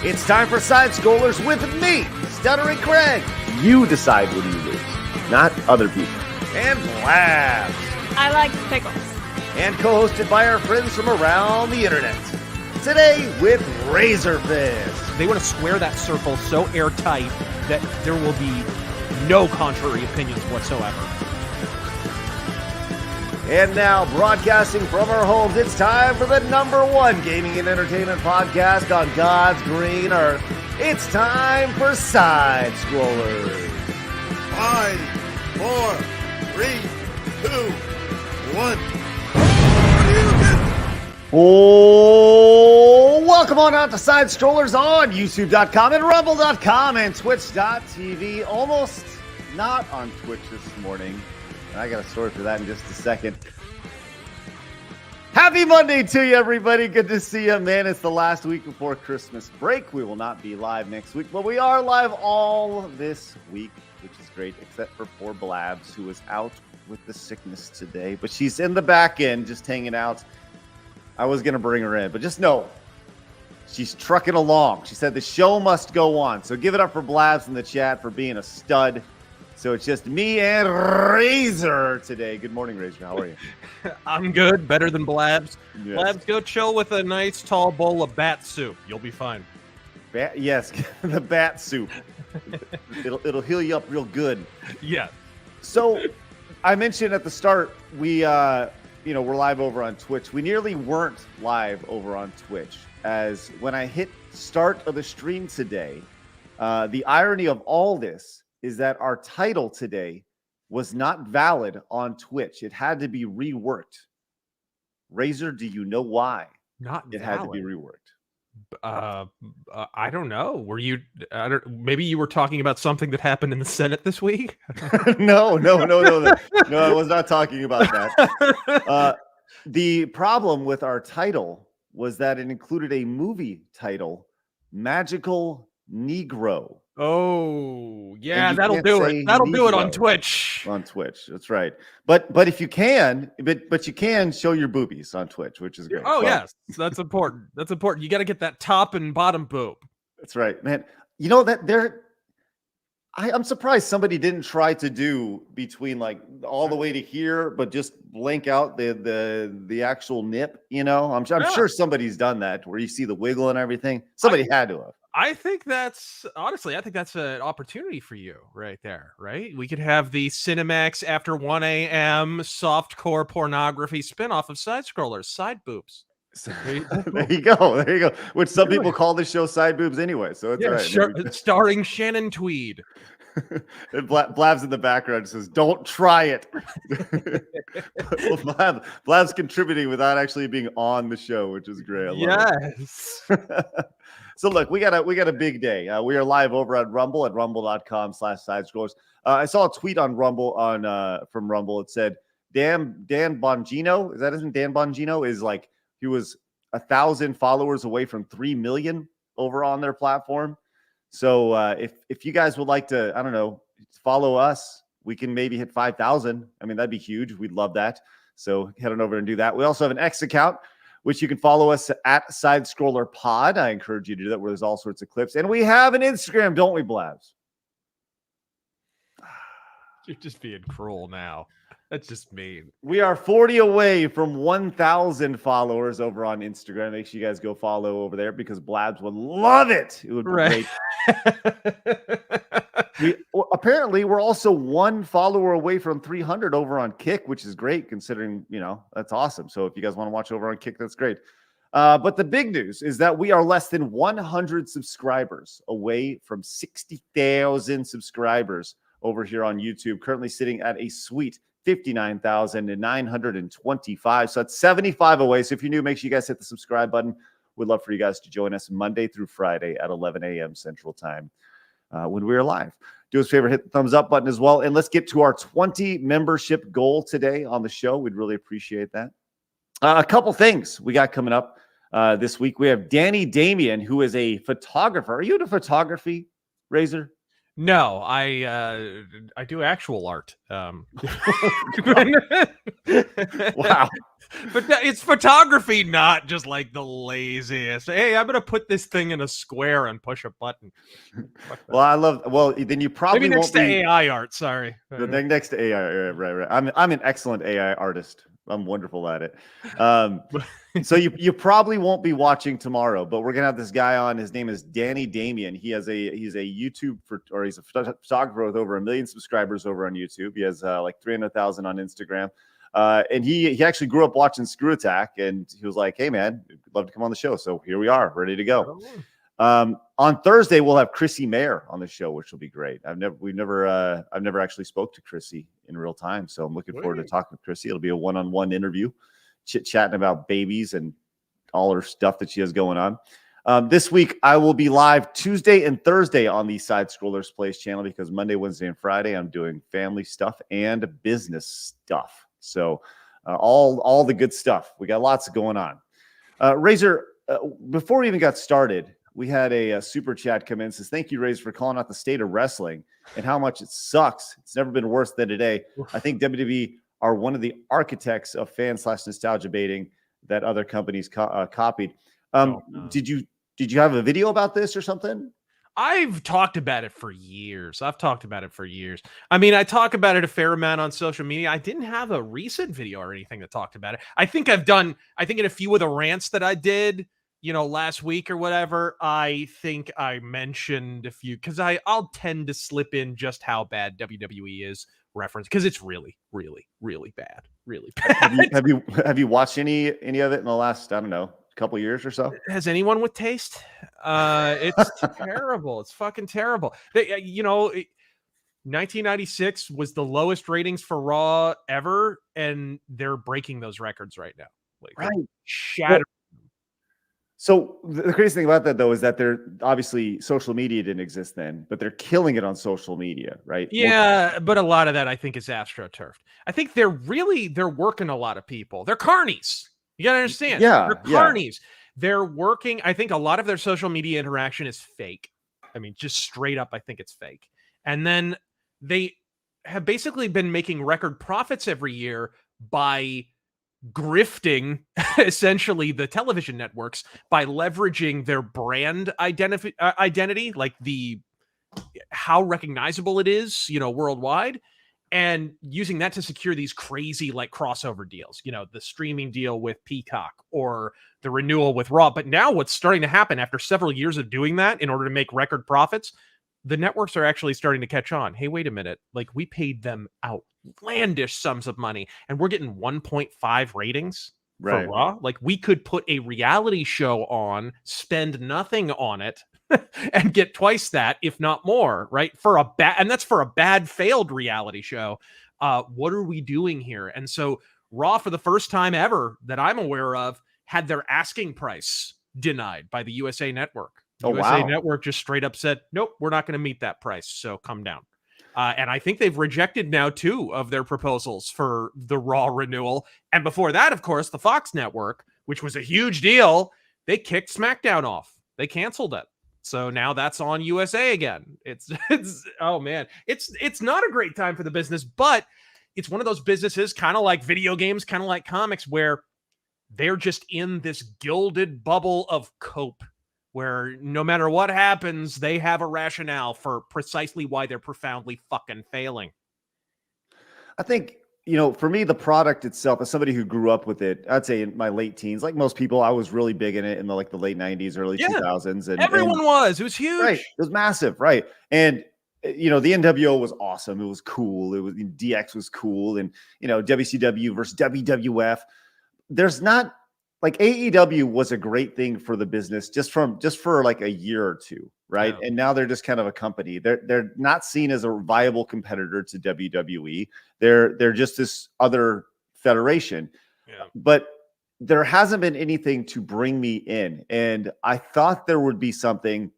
It's time for Side Scrollers with me, Stuttering Craig. You decide when you lose, not other people. And Blabs. I like pickles. And co-hosted by our friends from around the internet. Today with Razor Fist. They want to square that circle so airtight that there will be no contrary opinions whatsoever. And now, broadcasting from our homes, it's time for the #1 gaming and entertainment podcast on God's green earth. It's time for Side Scrollers. 5, 4, 3, 2, 1. Oh, welcome on out to Side Scrollers on YouTube.com and Rumble.com and Twitch.tv. Almost not on Twitch this morning. And I got a story for that in just a second. Happy Monday to you, everybody. Good to see you, man. It's the last week before Christmas break. We will not be live next week, but we are live all this week, which is great, except for poor Blabs, who is out with the sickness today. But she's in the back end, just hanging out. I was going to bring her in, but just know she's trucking along. She said the show must go on. So give it up for Blabs in the chat for being a stud. So it's just me and Raz0r today. Good morning, Raz0r. How are you? I'm good. Better than Blabs. Yes. Blabs, go chill with a nice tall bowl of bat soup. You'll be fine. Yes, the bat soup. It'll heal you up real good. Yeah. So I mentioned at the start, we're live over on Twitch. We nearly weren't live over on Twitch, as when I hit start of the stream today, the irony of all this is that our title today was not valid on Twitch. It had to be reworked. Raz0r, do you know why Not it valid. had to be reworked? I don't know. Were you? Maybe you were talking about something that happened in the Senate this week. No. No, I was not talking about that. The problem with our title was that it included a movie title, Magical Negro. Oh, yeah, And you that'll can't do say it. That'll do it on Negro Twitch. On Twitch, that's right. But if you can, but you can show your boobies on Twitch, which is great. Oh, Well, yes, that's important. That's important. You got to get that top and bottom boob. that's right, man. You know that I'm surprised somebody didn't try to do between like all the way to here, but just blank out the actual nip. You know, I'm sure somebody's done that where you see the wiggle and everything. Somebody had to have. I think that's an opportunity for you right there, right? We could have the Cinemax after 1 a.m. softcore pornography spinoff of Side Scrollers, Side Boobs. There you go. Which some people call the show Side Boobs anyway. So it's all right. Starring Shannon Tweed. And Blabs in the background says, "Don't try it." Well, Blabs contributing without actually being on the show, which is great. I love it. So look, we got a big day. We are live over at Rumble at rumble.com/sidescrollers. I saw a tweet on Rumble from Rumble. It said Dan Bongino, is that his name? Dan Bongino is like he was 1,000 followers away from 3 million over on their platform. So if you guys would like to, I don't know, follow us, we can maybe hit 5,000. I mean, that'd be huge. We'd love that. So head on over and do that. We also have an X account, which you can follow us at Side Scroller Pod. I encourage you to do that, where there's all sorts of clips. And we have an Instagram, don't we, Blabs? You're just being cruel now. That's just mean. We are 40 away from 1,000 followers over on Instagram. Make sure you guys go follow over there because Blabs would love it. It would be great. Apparently, we're also 1 follower away from 300 over on Kick, which is great considering, that's awesome. So if you guys want to watch over on Kick, that's great. But the big news is that we are less than 100 subscribers away from 60,000 subscribers over here on YouTube, currently sitting at a sweet 59,925. So that's 75 away. So if you're new, make sure you guys hit the subscribe button. We'd love for you guys to join us Monday through Friday at 11 a.m. Central Time when we are live. Do us a favor, hit the thumbs up button as well. And let's get to our 20 membership goal today on the show. We'd really appreciate that. A couple things we got coming up this week. We have Danny Damian, who is a photographer. Are you into photography, Raz0r? No, I do actual art. Wow. But it's photography, not just like the laziest. Hey, I'm gonna put this thing in a square and push a button. Well, I love. Well, then you probably Maybe next won't to be AI art. Sorry. next to AI. Right. I'm an excellent AI artist. I'm wonderful at it. So you probably won't be watching tomorrow, but we're gonna have this guy on. His name is Danny Damien. He's a YouTube he's a photographer with over 1 million subscribers over on YouTube. He has like 300,000 on Instagram. And he actually grew up watching Screw Attack, and he was like, "Hey man, I'd love to come on the show." So here we are, ready to go. On Thursday, we'll have Chrissy Mayer on the show, which will be great. I've never actually spoke to Chrissy in real time, so I'm looking forward to talking with Chrissy. It'll be a one-on-one interview, chit-chatting about babies and all her stuff that she has going on. This week, I will be live Tuesday and Thursday on the Side Scrollers Place channel because Monday, Wednesday, and Friday, I'm doing family stuff and business stuff. So all the good stuff. We got lots going on. Raz0r, before we even got started, we had a super chat come in. Says, thank you, Raz0r, for calling out the state of wrestling and how much it sucks. It's never been worse than today. I think WWE are one of the architects of fan/nostalgia baiting that other companies copied. Did you have a video about this or something? I've talked about it for years. I mean, I talk about it a fair amount on social media. I didn't have a recent video or anything that talked about it. I think in a few of the rants that I did, last week or whatever, I think I mentioned a few because I'll tend to slip in just how bad WWE is reference because it's really, really, really bad. Really bad. Have you watched any of it in the last, I don't know, couple years or so? Has anyone with taste? It's terrible. It's fucking terrible. 1996 was the lowest ratings for Raw ever, and they're breaking those records right now. Like, right, shattering. So the crazy thing about that, though, is that they're obviously social media didn't exist then, but they're killing it on social media, right? Yeah, but a lot of that I think is astroturfed. I think they're working a lot of people. They're carnies. You gotta understand. Yeah, they're carnies. They're working. I think a lot of their social media interaction is fake. I mean, just straight up, I think it's fake. And then they have basically been making record profits every year by grifting essentially the television networks by leveraging their brand identity, like how recognizable it is, worldwide, and using that to secure these crazy like crossover deals, the streaming deal with Peacock or the renewal with Raw. But now what's starting to happen after several years of doing that in order to make record profits, the networks are actually starting to catch on. Hey, wait a minute. Like, we paid them outlandish sums of money and we're getting 1.5 ratings for Raw. Like, we could put a reality show on, spend nothing on it, and get twice that, if not more, right? And that's for a bad failed reality show. What are we doing here? And so Raw, for the first time ever that I'm aware of, had their asking price denied by the USA Network. USA Network just straight up said, nope, we're not going to meet that price. So come down. And I think they've rejected now 2 of their proposals for the Raw renewal. And before that, of course, the Fox Network, which was a huge deal, they kicked SmackDown off. They canceled it. So now that's on USA again. It's oh man, it's not a great time for the business, but it's one of those businesses, kind of like video games, kind of like comics, where they're just in this gilded bubble of cope, where no matter what happens, they have a rationale for precisely why they're profoundly fucking failing. I think, for me, the product itself, as somebody who grew up with it, I'd say in my late teens, like most people, I was really big in it in the late 90s, early 2000s. And everyone was. It was huge. Right. It was massive. Right. And, the NWO was awesome. It was cool. It was DX was cool. And, WCW versus WWF. There's not, like, AEW was a great thing for the business just for like a year or two, right? Yeah. And now they're just kind of a company. They're not seen as a viable competitor to WWE. They're just this other federation. Yeah. But there hasn't been anything to bring me in. And I thought there would be something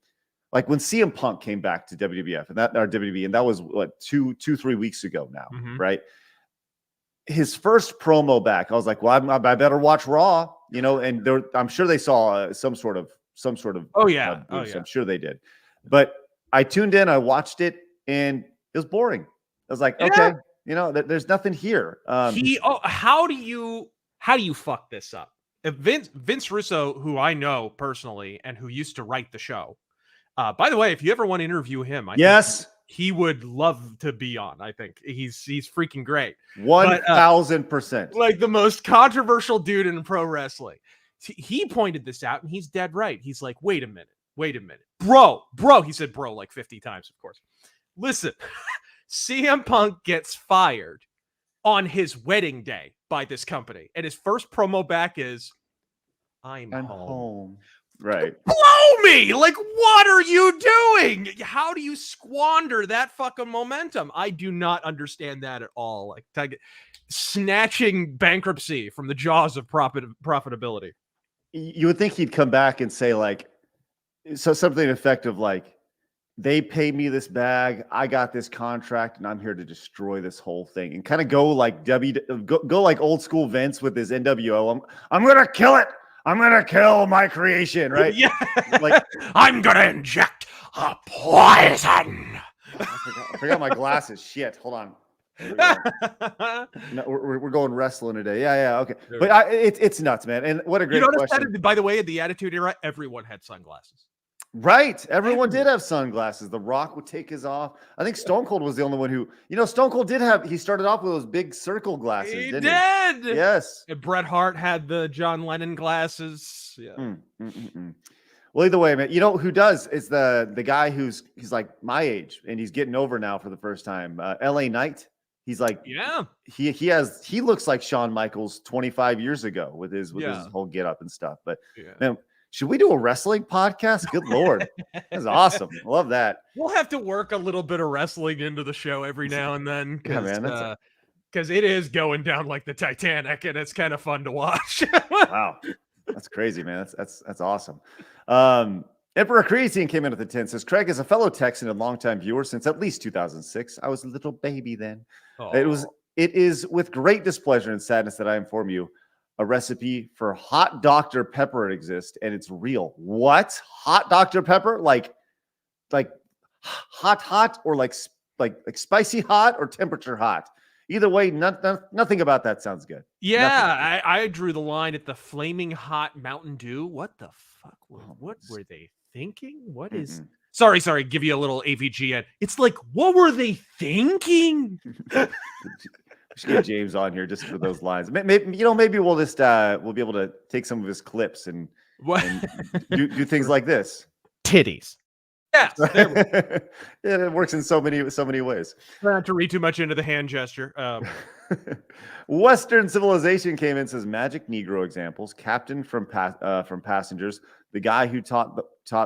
like when CM Punk came back to WWF and WWE, and that was what 2-3 weeks ago now, right? His first promo back, I was like, well, I better watch Raw, and I'm sure they saw some sort of. Oh yeah. I'm sure they did. But I tuned in, I watched it, and it was boring. I was like, okay, there's nothing here. How do you fuck this up? If Vince Russo, who I know personally and who used to write the show, by the way, if you ever want to interview him, I think he would love to be on. I think he's freaking great. 1,000%. Like the most controversial dude in pro wrestling. He pointed this out, and he's dead right. He's like, wait a minute, bro. He said bro like 50 times, of course. Listen, CM Punk gets fired on his wedding day by this company, and his first promo back is, I'm home. Right. Blow me! Like, what are you doing? How do you squander that fucking momentum? I do not understand that at all. Like, snatching bankruptcy from the jaws of profitability. You would think he'd come back and say, like, so something effective like, they pay me this bag, I got this contract, and I'm here to destroy this whole thing, and kind of go like go like old school Vince with his NWO. I'm gonna kill it. I'm gonna kill my creation, right? Yeah. Like, I'm gonna inject a poison. I forgot my glasses. Shit. Hold on. No, we're going wrestling today. Yeah. Okay. But it's nuts, man. And what a great question. That, by the way, in the Attitude Era, everyone had sunglasses. Right. Everyone did have sunglasses. The Rock would take his off. I think Stone Cold was the only one who, Stone Cold he started off with those big circle glasses. He didn't did. He? Yes. And Bret Hart had the John Lennon glasses. Yeah. Well, either way, man, who does is the guy he's like my age and he's getting over now for the first time. LA Knight. He's like, he looks like Shawn Michaels 25 years ago with his whole get up and stuff. But man, should we do a wrestling podcast? Good Lord. That's awesome. I love that. We'll have to work a little bit of wrestling into the show every now and then. Because it is going down like the Titanic and it's kind of fun to watch. Wow. That's crazy, man. That's awesome. Emperor Creatine came in at the 10, says, Craig is a fellow Texan and longtime viewer since at least 2006. I was a little baby then. It is with great displeasure and sadness that I inform you a recipe for hot Dr. Pepper exists, and it's real. What? Hot Dr. Pepper? Like hot, or like spicy hot, or temperature hot? Either way, nothing about that sounds good. Yeah, I drew the line at the flaming hot Mountain Dew. What the fuck? What were they thinking? What is... Sorry, give you a little AVG. It's like, what were they thinking? We should get James on here just for those lines. Maybe we'll just we'll be able to take some of his clips and do things like this. Titties. Yeah, it works in so many ways. Try not to read too much into the hand gesture. Western Civilization came in, says Magic Negro examples. Captain from Passengers, the guy who taught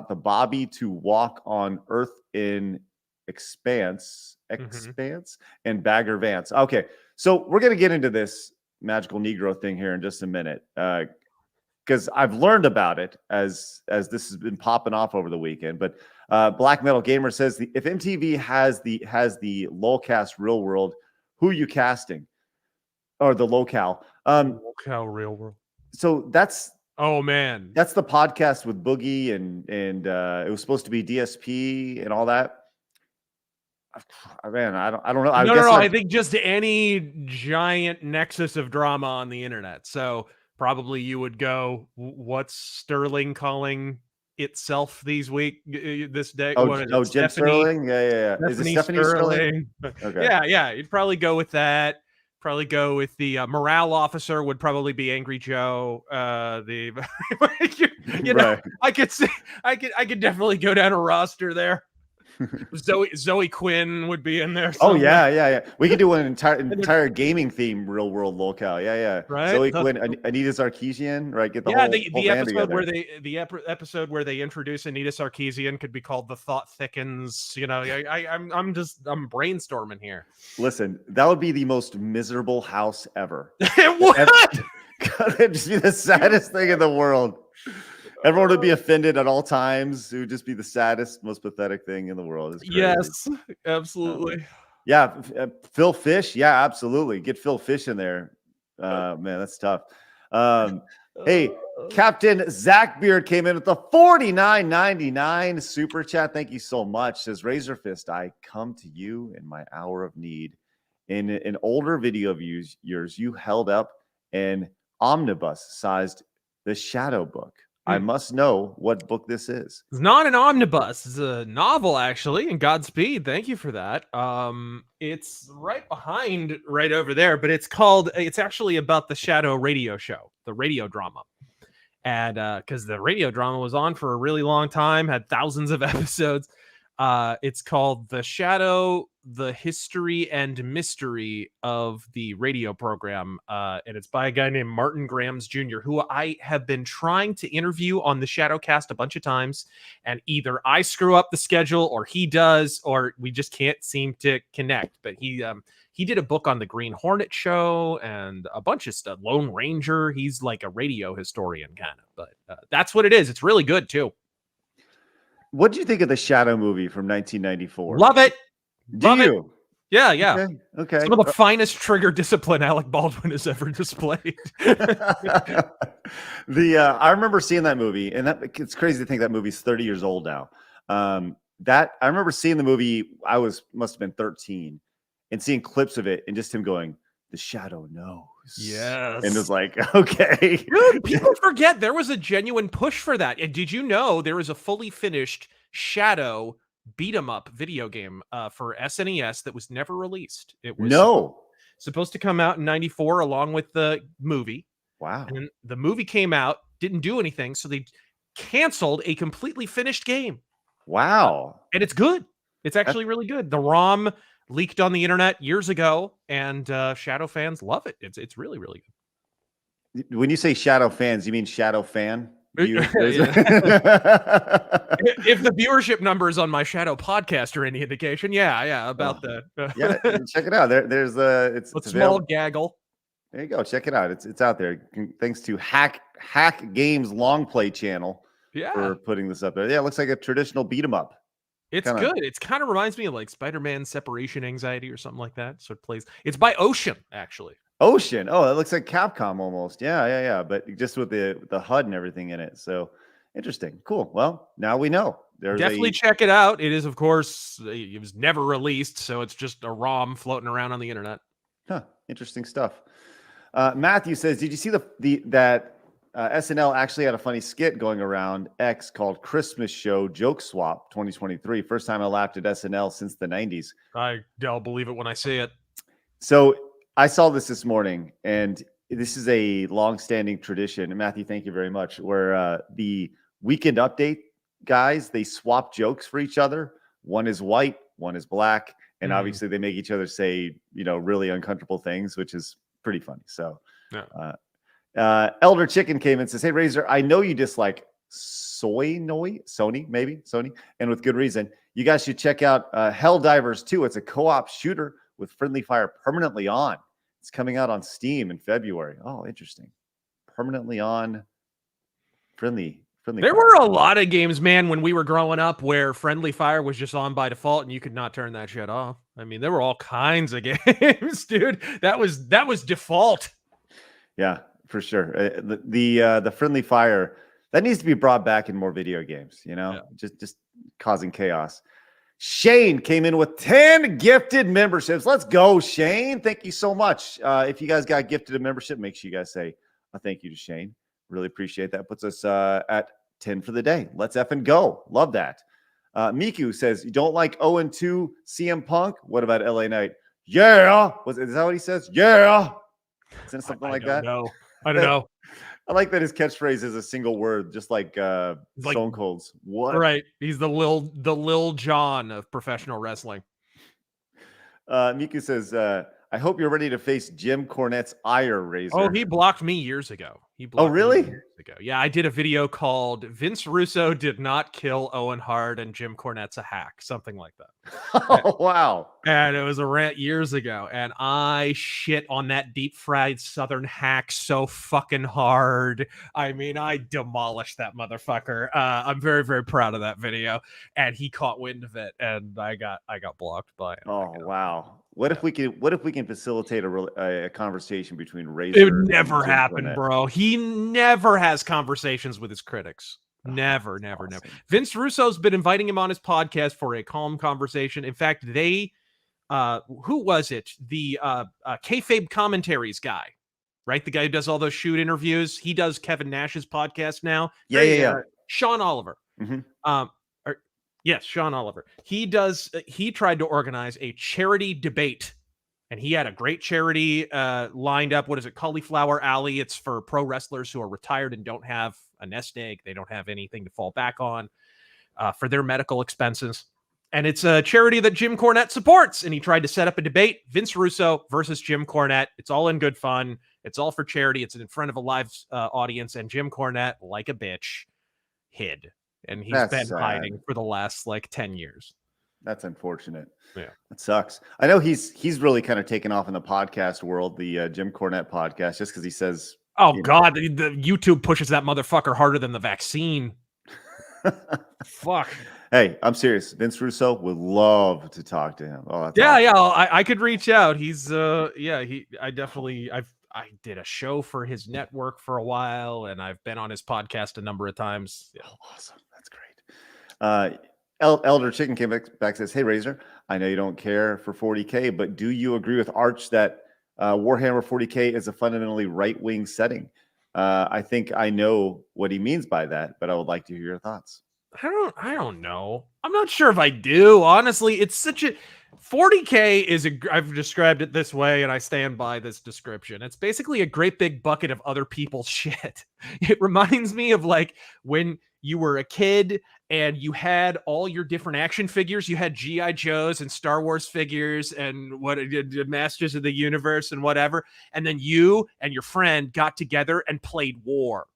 the Bobby to walk on Earth in Expanse, and Bagger Vance. Okay, so we're gonna get into this Magical Negro thing here in just a minute, because I've learned about it as this has been popping off over the weekend. But Black Metal Gamer says if MTV has the lolcast Real World, who are you casting? Or the locale? Locale Real World. So that's the podcast with Boogie and it was supposed to be DSP and all that. Man, I don't know. I think just any giant nexus of drama on the internet. So probably you would go, what's Sterling calling itself this day? Jim Sterling? Yeah. Is it Stephanie Sterling? Okay. Yeah. You'd probably go with that. Probably go with the morale officer would probably be Angry Joe. Right. I could definitely go down a roster there. Zoe Quinn would be in there. Somewhere. Oh yeah. We could do an entire gaming theme Real World locale. Yeah. Right. Zoe Quinn, Anita Sarkeesian, right? Get the whole episode where they introduce Anita Sarkeesian could be called The Thought Thickens. I'm brainstorming here. Listen, that would be the most miserable house ever. It would. It'd just be the saddest thing in the world. Everyone would be offended at all times. It would just be the saddest, most pathetic thing in the world. Yes, absolutely. Phil Fish. Yeah, absolutely. Get Phil Fish in there. Man, that's tough. Hey, Captain Zach Beard came in with the $49.99 super chat. Thank you so much. Says Razor Fist, I come to you in my hour of need. In an older video of yours, you held up an omnibus-sized The Shadow book. I must know what book this is. It's not an omnibus. It's a novel, actually, and Godspeed. Thank you for that. It's right behind, right over there, but it's actually about the Shadow radio show, the radio drama. And because the radio drama was on for a really long time, had thousands of episodes. It's called The Shadow, The History and Mystery of the Radio Program. And it's by a guy named Martin Grams Jr., who I have been trying to interview on the Shadowcast a bunch of times. And either I screw up the schedule or he does, or we just can't seem to connect. But he did a book on the Green Hornet show and a bunch of stuff. Lone Ranger. He's like a radio historian kind of, but that's what it is. It's really good too. What do you think of the Shadow movie from 1994? Love it. Do you? Yeah. Okay. Some of the finest trigger discipline Alec Baldwin has ever displayed. I remember seeing that movie, and it's crazy to think that movie's 30 years old now. I remember seeing the movie. Must have been 13, and seeing clips of it, and just him going, "The Shadow knows." Yes. And it was like, okay. Dude, people forget there was a genuine push for that. And did you know there is a fully finished Shadow beat 'em up video game for SNES that was never released? It was supposed to come out in 94 along with the movie. Wow. And the movie came out, didn't do anything, so they canceled a completely finished game. Wow. And it's good. It's actually really good. The ROM leaked on the internet years ago, and Shadow fans love it. It's really, really good. When you say Shadow fans, you mean Shadow fan? If the viewership numbers on my Shadow podcast are any indication, about the check it out. There's it's a small gaggle. There you go. Check it out. It's out there. Thanks to Hack Games Long Play channel for putting this up there. Yeah, it looks like a traditional beat 'em up. It's good. It's kind of reminds me of like Spider-Man Separation Anxiety or something like that. So it plays. It's by Ocean, actually. Ocean. Oh, it looks like Capcom almost. Yeah. But just with the HUD and everything in it. So interesting. Cool. Well, now we know. Definitely check it out. It is, of course, it was never released, so it's just a ROM floating around on the internet. Huh. Interesting stuff. Matthew says, "Did you see that SNL actually had a funny skit going around X called Christmas Show Joke Swap 2023. First time I laughed at SNL since the 90s. I'll believe it when I see it." So I saw this morning, and this is a long-standing tradition. And Matthew, thank you very much. Where the Weekend Update guys, they swap jokes for each other. One is white, one is black, and obviously they make each other say, really uncomfortable things, which is pretty funny. So. Yeah. Elder Chicken came and says, "Hey, Razor, I know you dislike Sony, and with good reason. You guys should check out Helldivers 2. It's a co-op shooter with friendly fire permanently on. It's coming out on Steam in February." Oh, interesting. Permanently on, friendly. There were a lot of games, man, when we were growing up where friendly fire was just on by default and you could not turn that shit off. I mean, there were all kinds of games, dude. That was default. Yeah. For sure. The friendly fire that needs to be brought back in more video games, just causing chaos. Shane came in with 10 gifted memberships. Let's go, Shane. Thank you so much. If you guys got gifted a membership, make sure you guys say a thank you to Shane. Really appreciate that. Puts us at 10 for the day. Let's effing go. Love that. Miku says, "You don't like 0-2 CM Punk? What about LA Knight?" Yeah. Is that what he says? Yeah. Isn't it something like that? No. I don't know. I like that his catchphrase is a single word, just like Stone Cold's. What? Right. He's the Lil Jon of professional wrestling. Miku says, "I hope you're ready to face Jim Cornette's ire, Razor." Oh, he blocked me years ago. Really? Years ago. Yeah, I did a video called "Vince Russo Did Not Kill Owen Hart and Jim Cornette's a Hack," something like that. Oh, wow. And it was a rant years ago, and I shit on that deep fried Southern hack so fucking hard. I mean, I demolished that motherfucker. I'm very, very proud of that video, and he caught wind of it, and I got blocked by him. Oh, wow. What if we can facilitate a conversation between Raz0r? It would never and Jim happen, Cornette? bro. He never has conversations with his critics. Never. Vince Russo's been inviting him on his podcast for a calm conversation. In fact, they, who was it? The kayfabe commentaries guy, right? The guy who does all those shoot interviews. He does Kevin Nash's podcast now. Yeah. Sean Oliver. Yes, Sean Oliver. He tried to organize a charity debate, and he had a great charity lined up. What is it? Cauliflower Alley. It's for pro wrestlers who are retired and don't have a nest egg. They don't have anything to fall back on for their medical expenses. And it's a charity that Jim Cornette supports. And he tried to set up a debate, Vince Russo versus Jim Cornette. It's all in good fun. It's all for charity. It's in front of a live audience. And Jim Cornette, like a bitch, hid. And he's been hiding for the last 10 years. That's unfortunate. Yeah, it sucks. I know he's really kind of taken off in the podcast world, the Jim Cornette podcast, just because he says, "Oh God, the YouTube pushes that motherfucker harder than the vaccine." Fuck. Hey, I'm serious. Vince Russo would love to talk to him. Oh, yeah, awesome. yeah. I could reach out. He's I did a show for his network for a while, and I've been on his podcast a number of times. Yeah. Oh, awesome. That's great. Elder Chicken came back and says, "Hey, Raz0r, I know you don't care for 40K, but do you agree with Arch that Warhammer 40K is a fundamentally right-wing setting? I think I know what he means by that, but I would like to hear your thoughts." I don't know. I'm not sure if I do. Honestly, it's such a 40K is I've described it this way, and I stand by this description. It's basically a great big bucket of other people's shit. It reminds me of when you were a kid and you had all your different action figures. You had G.I. Joes and Star Wars figures and Masters of the Universe and whatever. And then you and your friend got together and played war,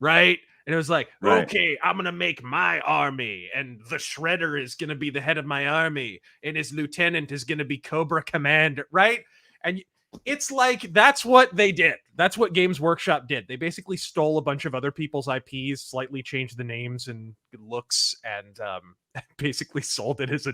right? And it was like, right. Okay, I'm going to make my army, and the Shredder is going to be the head of my army, and his lieutenant is going to be Cobra Commander, right? And it's like, that's what they did. That's what Games Workshop did. They basically stole a bunch of other people's IPs, slightly changed the names and looks, and basically sold it as a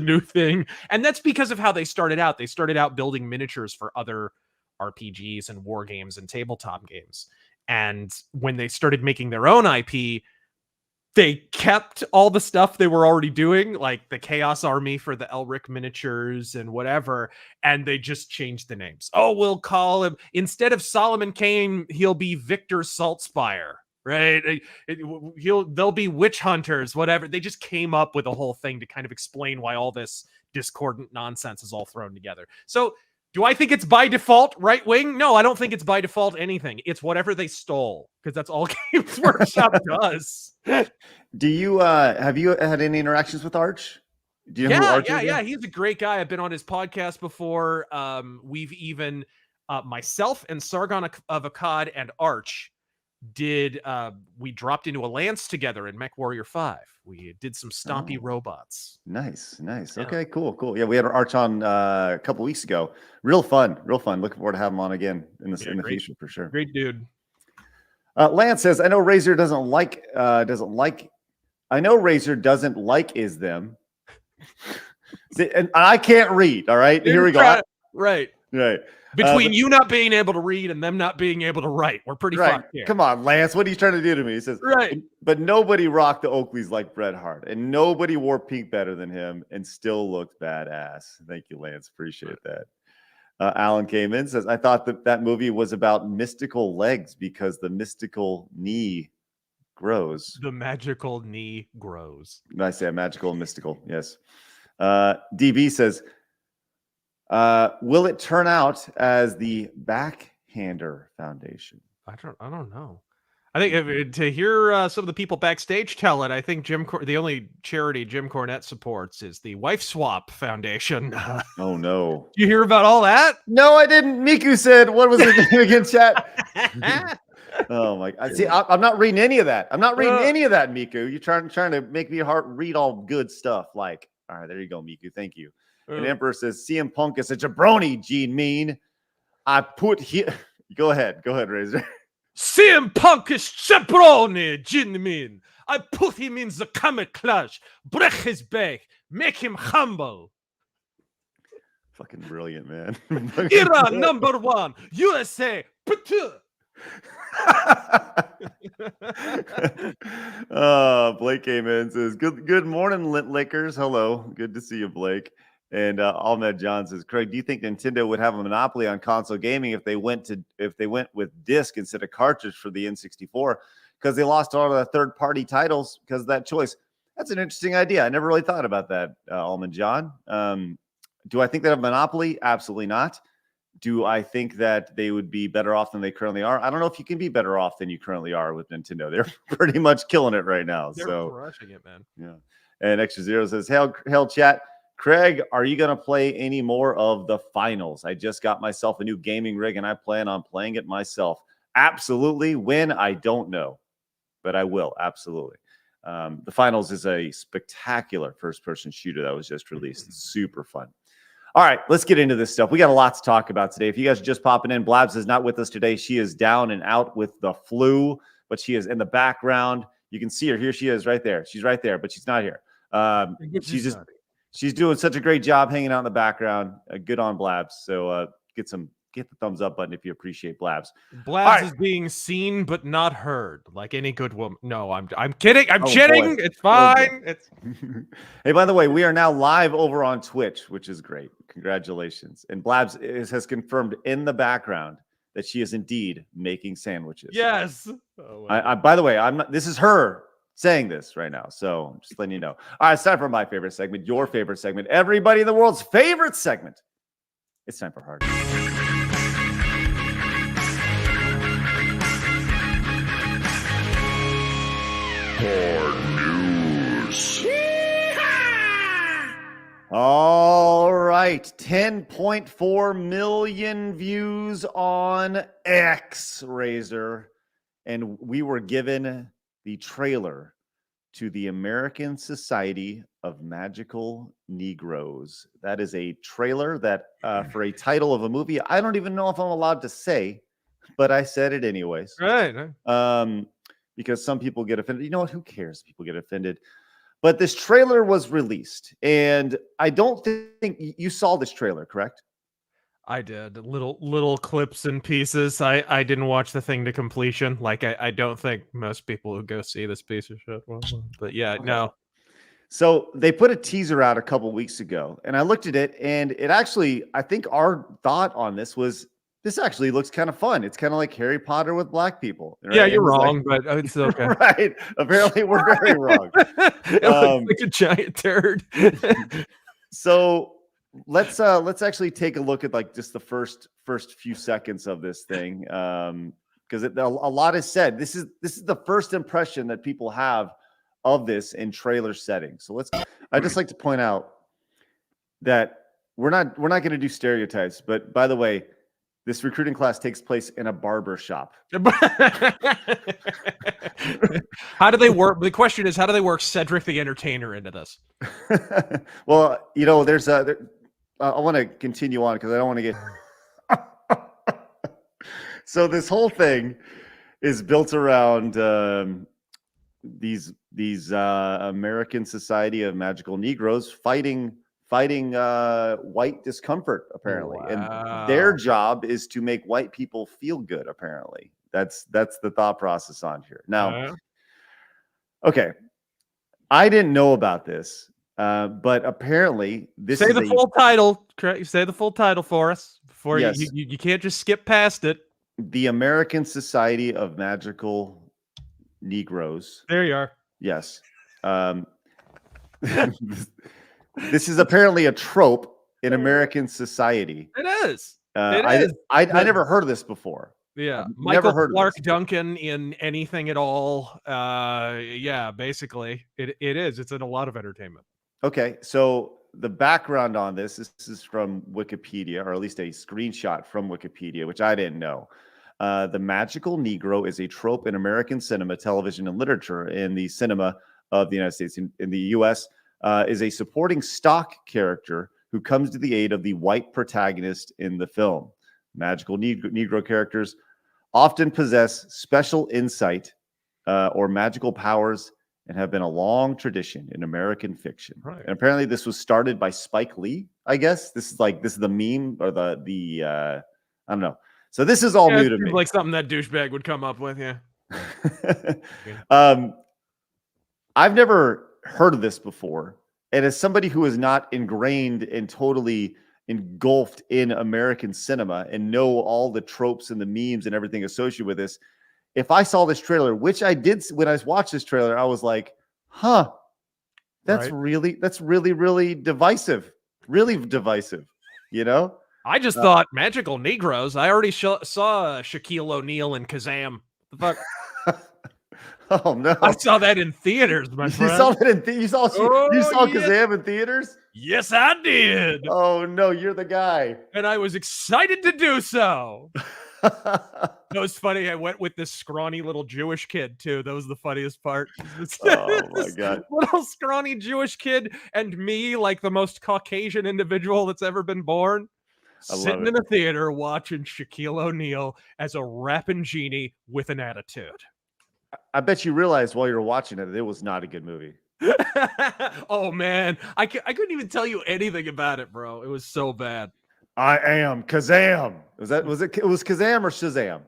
new thing. And that's because of how they started out. They started out building miniatures for other RPGs and war games and tabletop games. And when they started making their own IP, they kept all the stuff they were already doing, like the Chaos Army for the Elric miniatures and whatever, and they just changed the names. Oh, we'll call him, instead of Solomon Kane, he'll be Victor Saltspire, right? They'll be witch hunters, whatever. They just came up with a whole thing to kind of explain why all this discordant nonsense is all thrown together. So do I think it's by default right wing? No, I don't think it's by default anything. It's whatever they stole, because that's all Games Workshop does. Do you have you had any interactions with Arch? Do you know who Arch is? Yeah. He's a great guy. I've been on his podcast before. We've even myself and Sargon of Akkad and Arch we dropped into a lance together in Mech Warrior 5. We did some stompy robots. Nice. Yeah. Okay, cool. Yeah, we had Arch on a couple weeks ago. Real fun. Looking forward to having him on again in the future for sure. Great dude. Lance says, I know Raz0r doesn't like is them. See, and I can't read. All right, here we go. Right. Between you not being able to read and them not being able to write, we're pretty fucked here. Come on, Lance. What are you trying to do to me? He says, right. But nobody rocked the Oakleys like Bret Hart, and nobody wore pink better than him and still looked badass. Thank you, Lance. Appreciate that. Alan came in, says, I thought that movie was about mystical legs because the mystical knee grows. The magical knee grows. I say magical and mystical. Yes. DB says, will it turn out as the Backhander Foundation? I don't know. I think to hear some of the people backstage tell it, I think the only charity Jim Cornette supports is the Wife Swap Foundation. Oh no! You hear about all that? No, I didn't. Miku said, "What was his name again, chat?" Oh my! I'm not reading any of that. Miku. You're trying to make me read all good stuff. All right, there you go, Miku. Thank you. And Emperor says, CM Punk is a jabroni, Gene Mean. I put here. Go ahead, Raz0r. CM Punk is jabroni, Gene Mean. I put him in the camouflage, break his back, make him humble. Fucking brilliant, man. Iran #1, USA. Blake came in and says, Good morning, Lint Lickers. Hello. Good to see you, Blake. And Ahmed John says, Craig, do you think Nintendo would have a monopoly on console gaming if they went with disc instead of cartridge for the N64? Because they lost all of the third-party titles because of that choice. That's an interesting idea. I never really thought about that, Ahmed John. Do I think they have a monopoly? Absolutely not. Do I think that they would be better off than they currently are? I don't know if you can be better off than you currently are with Nintendo. They're pretty much killing it right now. They're crushing it, man. Yeah. And Extra Zero says, Hell chat. Craig, are you going to play any more of the finals? I just got myself a new gaming rig and I plan on playing it myself. Absolutely. When? I don't know, but I will. Absolutely. The finals is a spectacular first-person shooter that was just released. It's super fun. All right, let's get into this stuff. We got a lot to talk about today. If you guys are just popping in, Blabs is not with us today. She is down and out with the flu, but she is in the background. You can see her. Here she is right there. She's right there, but she's not here. She's doing such a great job hanging out in the background. Good on Blabs. So get the thumbs up button if you appreciate Blabs. Blabs is being seen but not heard, like any good woman. No, I'm kidding. I'm kidding. Boy. It's fine. It's Hey, by the way, we are now live over on Twitch, which is great. Congratulations. And Blabs has confirmed in the background that she is indeed making sandwiches. Yes. By the way, I'm not. This is her saying this right now, so I'm just letting you know. All right, it's time for my favorite segment, your favorite segment, everybody in the world's favorite segment. It's time for Hard News. All right, 10.4 million views on X, Raz0r, and we were given the trailer to the American Society of Magical Negroes. That is a trailer that for a title of a movie, I don't even know if I'm allowed to say, but I said it anyways. Right. Because some people get offended. You know what? Who cares if people get offended? But this trailer was released, and I don't think you saw this trailer, correct? I did. Little clips and pieces. I didn't watch the thing to completion. Like I don't think most people who go see this piece of shit will. But yeah, okay. No. So they put a teaser out a couple weeks ago, and I looked at it, and it actually, I think our thought on this was, this actually looks kind of fun. It's kind of like Harry Potter with black people. Right? Yeah, you're wrong, but it's okay. Right. Apparently, we're very wrong. It looks like a giant turd. So let's actually take a look at like just the first few seconds of this thing, because a lot is said. This is the first impression that people have of this in trailer settings. So I'd just like to point out that we're not going to do stereotypes, but by the way, this recruiting class takes place in a barber shop. How do they work? The question is, how do they work Cedric the Entertainer into this? Well, you know, I want to continue on because I don't want to get. So this whole thing is built around these American Society of Magical Negroes fighting white discomfort, apparently. Wow. And their job is to make white people feel good, apparently. That's the thought process on here. Now, okay, I didn't know about this, but apparently this is full title. Say the full title for us before you can't just skip past it. The American Society of Magical Negroes. There you are. Yes. This is apparently a trope in American society. It is. I never heard of this before. Yeah. Michael Clark Duncan in anything at all. Yeah, basically. It is. It's in a lot of entertainment. Okay. So the background on this is from Wikipedia, or at least a screenshot from Wikipedia, which I didn't know. The magical Negro is a trope in American cinema, television, and literature. In the cinema of the United States, in the U.S., is a supporting stock character who comes to the aid of the white protagonist in the film. Magical Negro characters often possess special insight or magical powers and have been a long tradition in American fiction. Right. And apparently this was started by Spike Lee, I guess this is the meme or the I don't know. So this is all new to me. Like something that douchebag would come up with. Yeah. I've never heard of this before. And as somebody who is not ingrained and totally engulfed in American cinema and know all the tropes and the memes and everything associated with this, if I saw this trailer, which I did when I watched this trailer, I was like, huh, that's really divisive. Really divisive, you know? I just thought magical Negroes. I already saw Shaquille O'Neal and Kazam. The fuck? Oh no! I saw that in theaters, my friend. You saw that in you saw Kazam in theaters? Yes, I did. Oh no, you're the guy. And I was excited to do so. It was funny. I went with this scrawny little Jewish kid too. That was the funniest part. Oh my god! Little scrawny Jewish kid and me, like the most Caucasian individual that's ever been born, sitting in a theater watching Shaquille O'Neal as a rapping genie with an attitude. I bet you realized while you were watching it was not a good movie. Oh man, I couldn't even tell you anything about it, bro. It was so bad. I am Kazam. Was it Kazam or Shazam?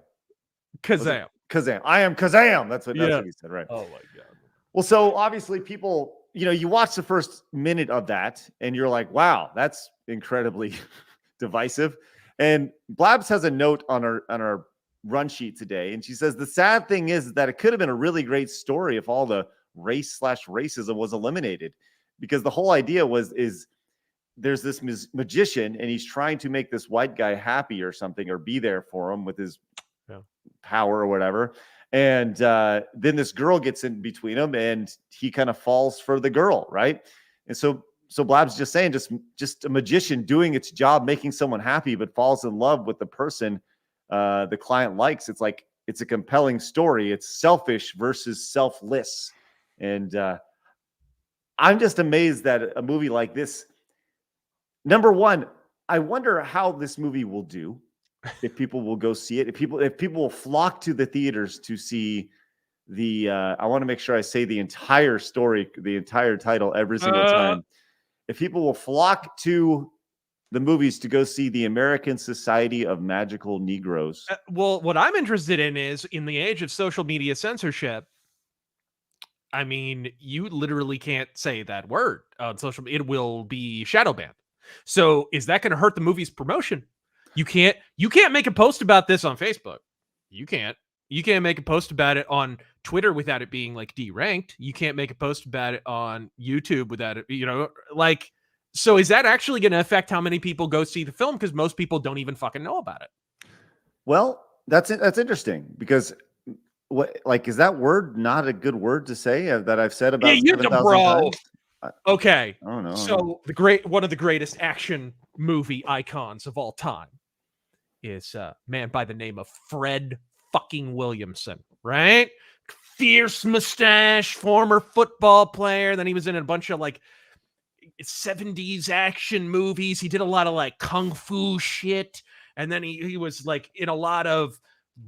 Kazam. Kazam. I am Kazam. That's what he said, right? Oh my god. Well, so obviously people, you watch the first minute of that and you're like, wow, that's incredibly divisive. And Blabs has a note on our run sheet today, and she says the sad thing is that it could have been a really great story if all the race/racism was eliminated, because the whole idea is there's this magician and he's trying to make this white guy happy or something, or be there for him with his power or whatever, and then this girl gets in between them and he kind of falls for the girl, right? And so Blab's just saying, just a magician doing its job, making someone happy, but falls in love with the person the client likes. It's like, it's a compelling story. It's selfish versus selfless. And I'm just amazed that a movie like this, number one, I wonder how this movie will do, if people will go see it, if people will flock to the theaters to see the I want to make sure I say the entire story, the entire title every single time. If people will flock to the movies to go see the American Society of Magical Negroes. Well, what I'm interested in is, in the age of social media censorship, I mean, you literally can't say that word on social media. It will be shadow banned. So is that going to hurt the movie's promotion? You can't make a post about this on Facebook. You can't make a post about it on Twitter without it being like deranked. You can't make a post about it on YouTube without it, so is that actually going to affect how many people go see the film? Because most people don't even fucking know about it. Well, that's interesting, because is that word not a good word to say that I've said about 7,000 times? Okay. I don't know. So one of the greatest action movie icons of all time is a man by the name of Fred fucking Williamson, right? Fierce mustache, former football player. Then he was in a bunch of 70s action movies. He did a lot of kung fu shit, and then he was in a lot of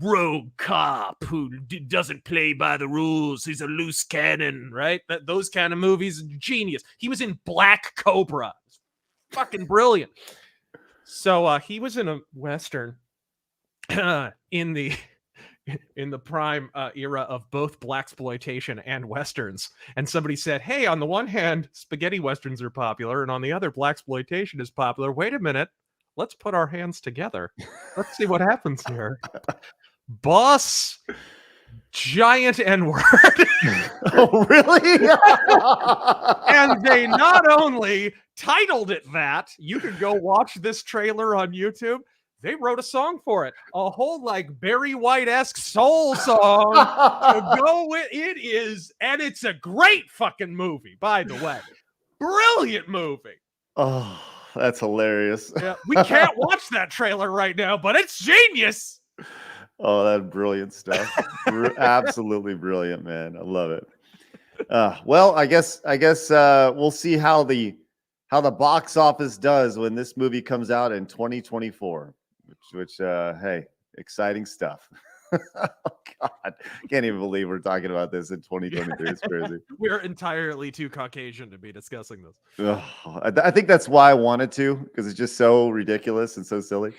rogue cop who doesn't play by the rules. He's a loose cannon, right? Those kind of movies. Genius. He was in Black Cobra. Fucking brilliant. So he was in a Western in the prime era of both blaxploitation and Westerns. And somebody said, hey, on the one hand, spaghetti Westerns are popular, and on the other, blaxploitation is popular. Wait a minute. Let's put our hands together. Let's see what happens here. Boss, giant N-word. Oh, really? And they not only titled it that, you can go watch this trailer on YouTube. They wrote a song for it, a whole Barry White-esque soul song to go with it is, and it's a great fucking movie, by the way. Brilliant movie. Oh, that's hilarious. Yeah, we can't watch that trailer right now, but it's genius. Oh, that's brilliant stuff. Absolutely brilliant, man. I love it. Well, I guess we'll see how the box office does when this movie comes out in 2024. Which hey, exciting stuff. Oh, God. Can't even believe we're talking about this in 2023. It's crazy. We're entirely too Caucasian to be discussing this. Ugh. I think that's why I wanted to, because it's just so ridiculous and so silly.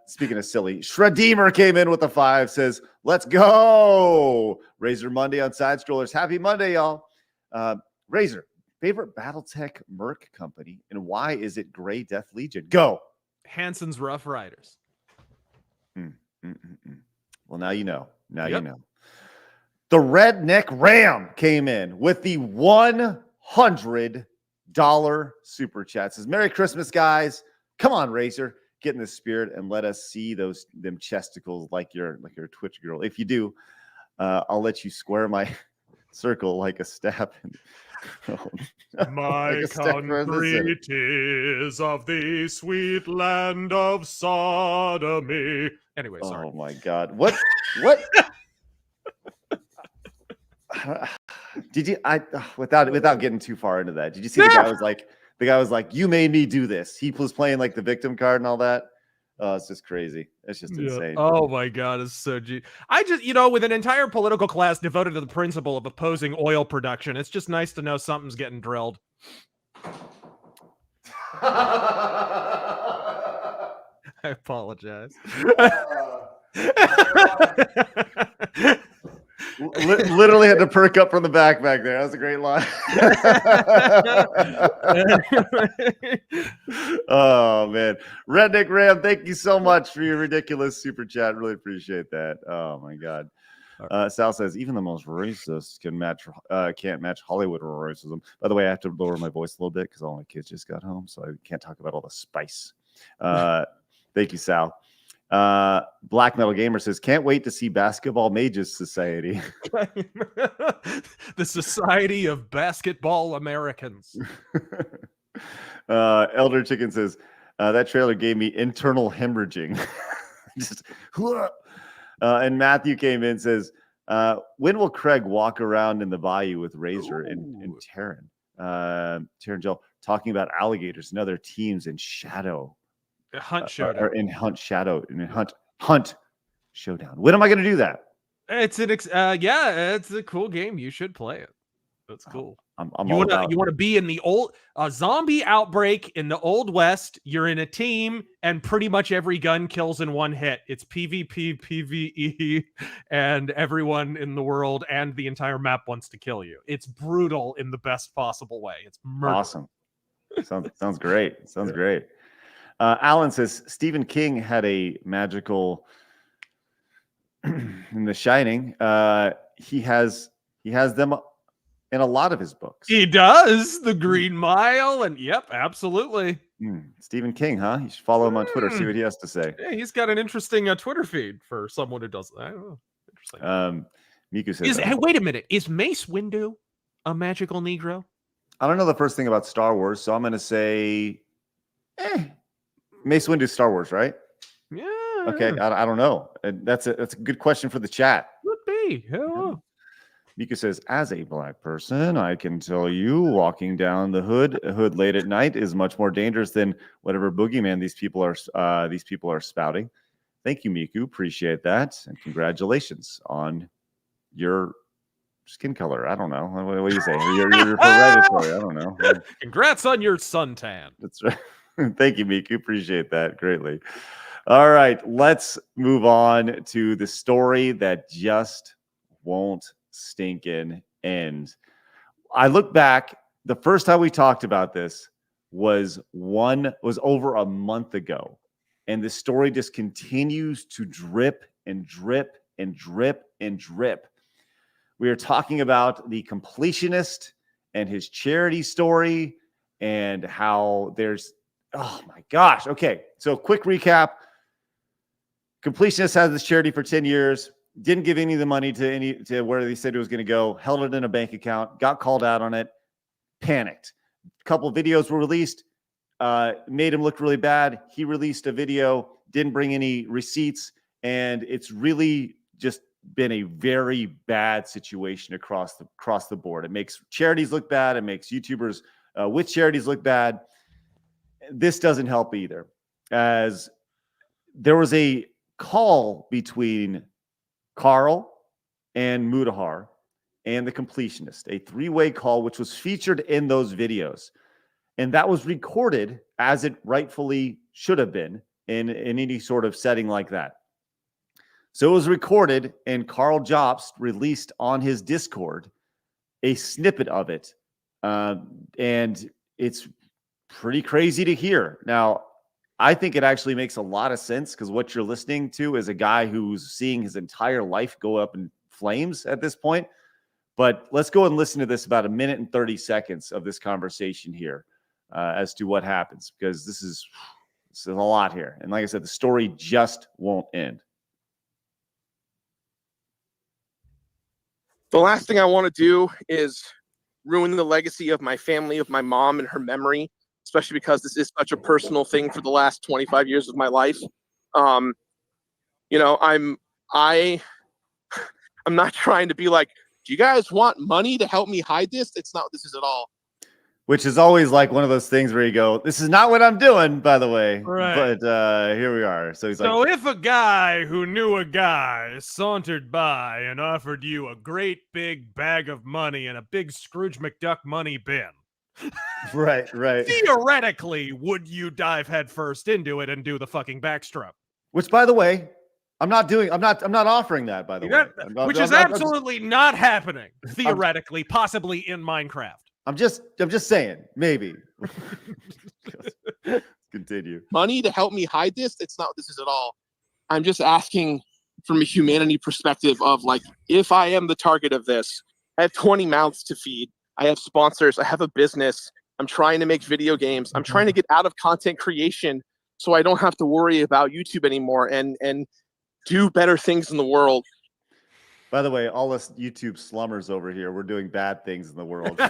Speaking of silly, Shredeemer came in with a 5, says, let's go. Raz0r Monday on Side Scrollers. Happy Monday, y'all. Raz0r, favorite Battletech Merc company, and why is it Grey Death Legion? Go. Hanson's Rough Riders. Well, now you know. Now Yep. you know. The Redneck Ram came in with the $100 super chat. Says, Merry Christmas, guys. Come on, Raz0r. Get in the spirit and let us see them chesticles like your Twitch girl. If you do, I'll let you square my circle like a step. My Like a step in the country 'tis of the sweet land of sodomy. Anyway, sorry. Oh my God. What? Did you without getting too far into that, did you see the guy was like, you made me do this. He was playing like the victim card and all that. Oh, it's just crazy. It's just insane. Oh my God, it's so I just, with an entire political class devoted to the principle of opposing oil production, it's just nice to know something's getting drilled. I apologize. Literally had to perk up from the back there. That was a great line. Oh man, Redneck Ram, thank you so much for your ridiculous super chat. Really appreciate that. Oh my God. Sal says even the most racist can't match Hollywood racism. By the way, I have to lower my voice a little bit because all my kids just got home, so I can't talk about all the spice. Thank you, Sal. Black Metal Gamer says, can't wait to see Basketball Mages Society. The Society of Basketball Americans. Elder Chicken says, that trailer gave me internal hemorrhaging. Just, and Matthew came in and says, when will Craig walk around in the bayou with Raz0r and Taryn? Taryn Joel talking about alligators and other teams in Shadow. Hunt Showdown. Or in Hunt Shadow. In Hunt Showdown. When am I going to do that? It's it's a cool game. You should play it. That's cool. You want to be in the old zombie outbreak in the Old West. You're in a team, and pretty much every gun kills in one hit. It's PvP, PvE, and everyone in the world and the entire map wants to kill you. It's brutal in the best possible way. It's murder. Awesome. Sounds great. Sounds great. Alan says Stephen King had a magical in The Shining. He has them in a lot of his books. He does. The Green Mile, and yep, absolutely. Stephen King, huh? You should follow him on Twitter. See what he has to say. Yeah, he's got an interesting Twitter feed for someone who does that. I don't know. Interesting. Miku says, hey, wait a minute. Is Mace Windu a magical Negro? I don't know the first thing about Star Wars, so I'm going to say, Mace Windu Star Wars, right? Yeah. Okay, I don't know. That's a good question for the chat. Could be. Yeah. Mika says, as a black person, I can tell you walking down the hood late at night is much more dangerous than whatever boogeyman these people are spouting. Thank you, Miku. Appreciate that. And congratulations on your skin color. I don't know. What do you say? You're hereditary. I don't know. Congrats on your suntan. That's right. Thank you, Miku. Appreciate that greatly. All right, let's move on to the story that just won't stinking end. I look back, the first time we talked about this was over a month ago, and the story just continues to drip and drip and drip and drip. We are talking about the Completionist and his charity story, and how there's, oh my gosh. Okay, so quick recap. Completionist has this charity for 10 years. Didn't give any of the money to where they said it was going to go, held it in a bank account, got called out on it, panicked. A couple of videos were released, made him look really bad. He released a video, didn't bring any receipts, and it's really just been a very bad situation across the board. It makes charities look bad. It makes YouTubers with charities look bad. This doesn't help either, as there was a call between Carl and Mudahar and the Completionist, a three-way call, which was featured in those videos. And that was recorded as it rightfully should have been in any sort of setting like that. So it was recorded, and Carl Jobst released on his Discord a snippet of it. And it's pretty crazy to hear. Now, I think it actually makes a lot of sense because what you're listening to is a guy who's seeing his entire life go up in flames at this point. But let's go and listen to this about 1 minute and 30 seconds of this conversation here as to what happens, because this is a lot here. And like I said, the story just won't end. The last thing I want to do is ruin the legacy of my family, of my mom and her memory, especially because this is such a personal thing for the last 25 years of my life. I'm not trying to be like, do you guys want money to help me hide this? It's not what this is at all. Which is always like one of those things where you go, this is not what I'm doing, by the way. Right. But here we are. So he's like, so if a guy who knew a guy sauntered by and offered you a great big bag of money and a big Scrooge McDuck money bin, right. theoretically, would you dive headfirst into it and do the fucking backstroke? Which, by the way, I'm not offering that, by the way. Which is absolutely not happening, theoretically, possibly in Minecraft. I'm just saying, maybe. Continue. Money to help me hide this? It's not what this is at all. I'm just asking from a humanity perspective of like, if I am the target of this, I have 20 mouths to feed. I have sponsors. I have a business. I'm trying to make video games. I'm trying to get out of content creation so I don't have to worry about YouTube anymore and do better things in the world. By the way, all us YouTube slummers over here, we're doing bad things in the world.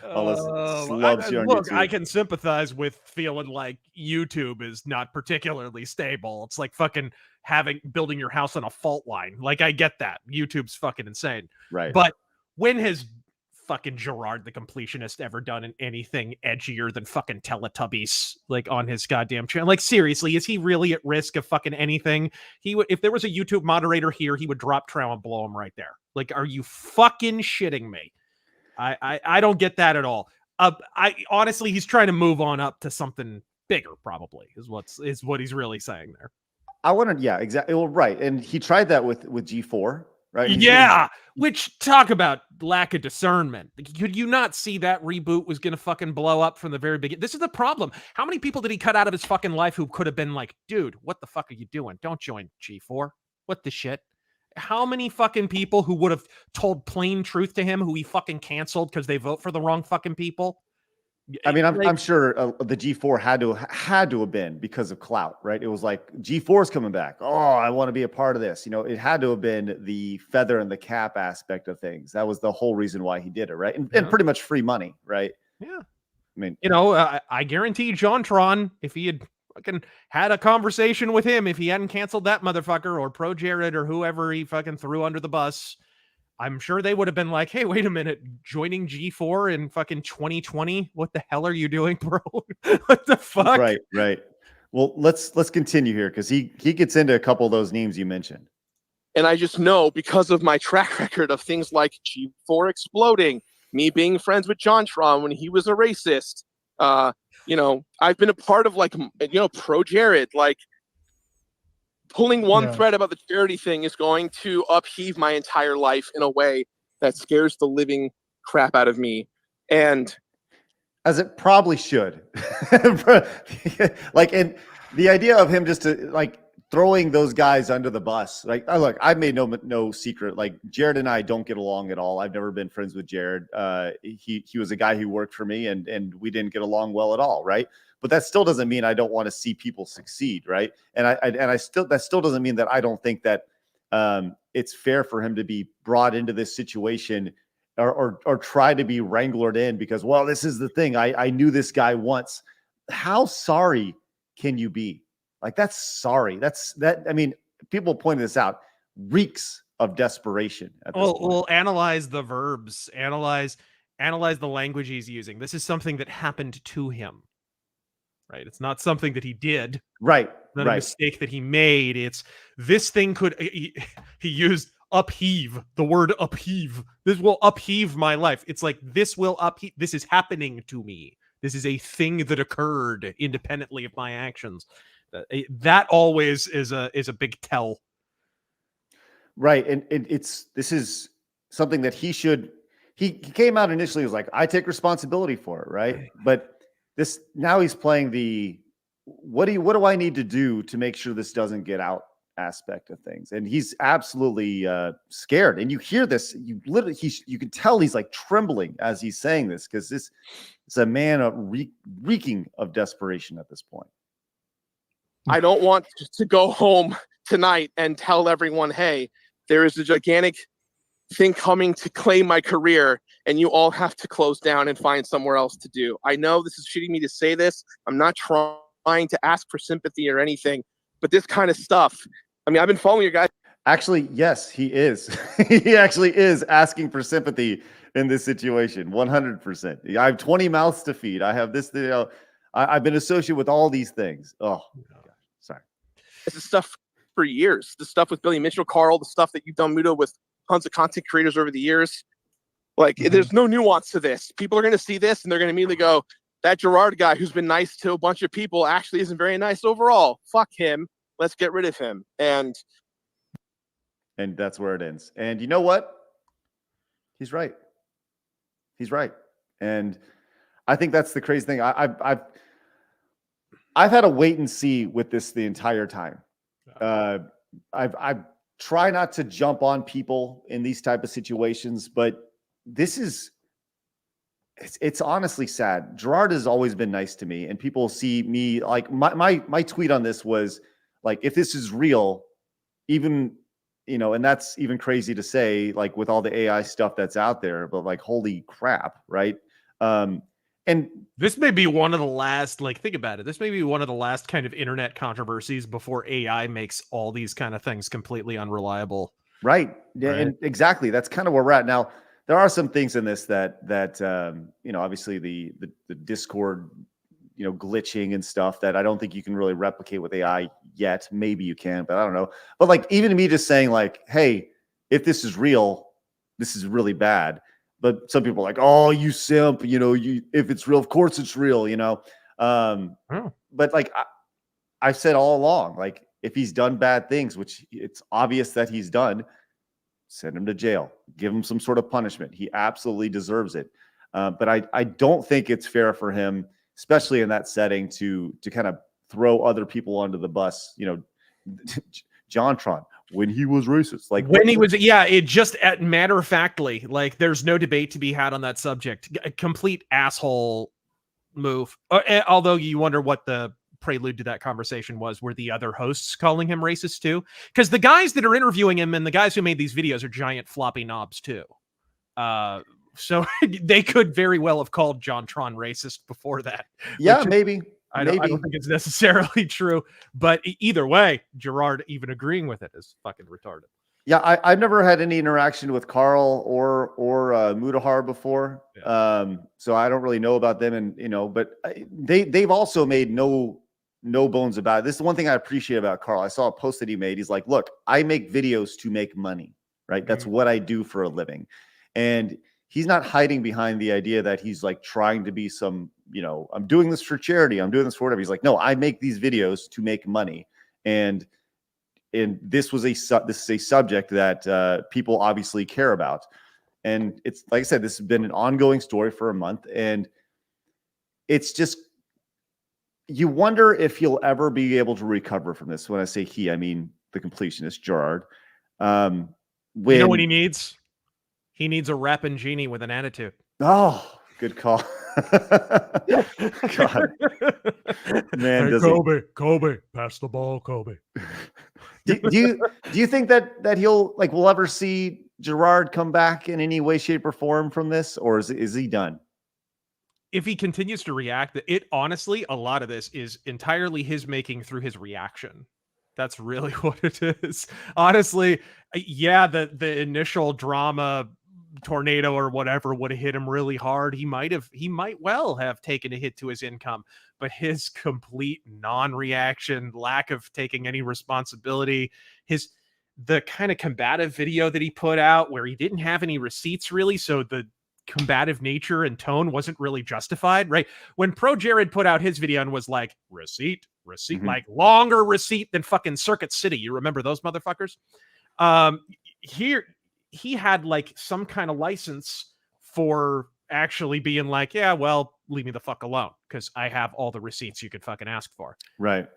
All us slubs here on YouTube. I can sympathize with feeling like YouTube is not particularly stable. It's like fucking building your house on a fault line. Like, I get that. YouTube's fucking insane. Right. But when has fucking Gerard the Completionist ever done anything edgier than fucking Teletubbies, like, on his goddamn channel? Like, seriously, is he really at risk of fucking anything? He would, if there was a YouTube moderator here, he would drop Trow and blow him right there. Like, are you fucking shitting me? I don't get that at all. I honestly, he's trying to move on up to something bigger, probably, is what he's really saying there. Yeah, exactly. Well, right. And he tried that with G4. Right. Yeah, which, talk about lack of discernment. Could you not see that reboot was going to fucking blow up from the very beginning? This is the problem. How many people did he cut out of his fucking life who could have been like, dude, what the fuck are you doing? Don't join G4. What the shit? How many fucking people who would have told plain truth to him who he fucking canceled because they vote for the wrong fucking people? I mean, I'm sure the G4 had to have been because of clout, right? It was like, G4's coming back. Oh, I want to be a part of this. You know, it had to have been the feather in the cap aspect of things. That was the whole reason why he did it, right? And pretty much free money, right? Yeah. I mean, you know, I guarantee JonTron, if he had fucking had a conversation with him, if he hadn't canceled that motherfucker or Pro Jared or whoever he fucking threw under the bus, I'm sure they would have been like, hey, wait a minute, joining G4 in fucking 2020? What the hell are you doing, bro? What the fuck? Right. Well, let's continue here because he gets into a couple of those names you mentioned. And I just know, because of my track record of things like G4 exploding, me being friends with JonTron when he was a racist, I've been a part of, like, Pro Jared, like, pulling one thread about the charity thing is going to upheave my entire life in a way that scares the living crap out of me. And as it probably should. Like, and the idea of him just throwing those guys under the bus. Like, look, I've made no secret. Like, Jared and I don't get along at all. I've never been friends with Jared. He was a guy who worked for me, and we didn't get along well at all, right? But that still doesn't mean I don't want to see people succeed, right? And that still doesn't mean that I don't think that it's fair for him to be brought into this situation or try to be wranglered in because, well, this is the thing. I knew this guy once. How sorry can you be? Like, that's sorry. I mean, people pointed this out. Reeks of desperation. We'll analyze the verbs. Analyze the language he's using. This is something that happened to him. Right. It's not something that he did. Right. not a mistake that he made. It's this thing could, he used upheave, the word upheave. This will upheave my life. It's like, this will upheave. This is happening to me. This is a thing that occurred independently of my actions. That always is a big tell. Right. And this is something that he came out initially, was like, I take responsibility for it. Right. But now he's playing what do I need to do to make sure this doesn't get out aspect of things. And he's absolutely scared. And you hear this, you can tell he's like trembling as he's saying this, because this is a man reeking of desperation at this point. I don't want to go home tonight and tell everyone, hey, there is a gigantic thing coming to claim my career, and you all have to close down and find somewhere else to do. I know this is shitty me to say this. I'm not trying to ask for sympathy or anything, but this kind of stuff, I mean, I've been following you guys. Actually, yes, he is. He actually is asking for sympathy in this situation. 100%. I have 20 mouths to feed. I have this, I've been associated with all these things. Oh, sorry. This is stuff for years. The stuff with Billy Mitchell, Carl, the stuff that you've done, Muto, with tons of content creators over the years. Like, there's no nuance to this. People are going to see this and they're going to immediately go, that Gerard guy who's been nice to a bunch of people actually isn't very nice overall. Fuck him. Let's get rid of him. And that's where it ends. And you know what? He's right. He's right. And I think that's the crazy thing. I've had a wait and see with this the entire time. I try not to jump on people in these type of situations, but this is, it's honestly sad. Gerard has always been nice to me, and people see me like my tweet on this was like, if this is real, even, and that's even crazy to say, like with all the AI stuff that's out there, but like, holy crap. Right. And this may be one of the last, like, think about it. This may be one of the last kind of internet controversies before AI makes all these kind of things completely unreliable. Right. Yeah. And exactly. That's kind of where we're at now. There are some things in this that obviously the Discord, glitching and stuff that I don't think you can really replicate with AI yet. Maybe you can, but I don't know. But like, even me just saying like, hey, if this is real, this is really bad. But some people are like, oh, you simp, if it's real, of course it's real, But like I've said all along, like if he's done bad things, which it's obvious that he's done, send him to jail, give him some sort of punishment. He absolutely deserves it. But I don't think it's fair for him, especially in that setting, to kind of throw other people under the bus. JonTron, when he was racist, like when he was, it just matter of factly, like there's no debate to be had on that subject. A complete asshole move. Although you wonder what the prelude to that conversation was. Were the other hosts calling him racist too? Because the guys that are interviewing him and the guys who made these videos are giant floppy knobs too. So they could very well have called JonTron racist before that. Yeah, maybe. I don't think it's necessarily true, but either way, Gerard even agreeing with it is fucking retarded. Yeah, I've never had any interaction with Carl or Mutahar before, so I don't really know about them, and but they've also made no bones about it. This is the one thing I appreciate about Carl. I saw a post that he made. He's like, "Look, I make videos to make money, right? That's what I do for a living," and he's not hiding behind the idea that he's like trying to be some, I'm doing this for charity. I'm doing this for whatever. He's like, no, I make these videos to make money. And this is a subject that people obviously care about. And it's, like I said, this has been an ongoing story for a month. And it's just, you wonder if he'll ever be able to recover from this. When I say he, I mean the completionist, Gerard. You know what he needs? He needs a rapping genie with an attitude. Oh, good call. God. Man, hey, Kobe, pass the ball, Kobe. do you think that he'll we'll ever see Gerard come back in any way, shape, or form from this, or is he done? If he continues to react, honestly, a lot of this is entirely his making through his reaction. That's really what it is. Honestly, yeah, the initial drama tornado or whatever would have hit him really hard, he might well have taken a hit to his income. But his complete non-reaction, lack of taking any responsibility, the kind of combative video that he put out where he didn't have any receipts really, so the combative nature and tone wasn't really justified, right? When Pro Jared put out his video and was like, receipt, like longer receipt than fucking Circuit City. You remember those motherfuckers? Here he had like some kind of license for actually being like, yeah, well, leave me the fuck alone because I have all the receipts you could fucking ask for. Right.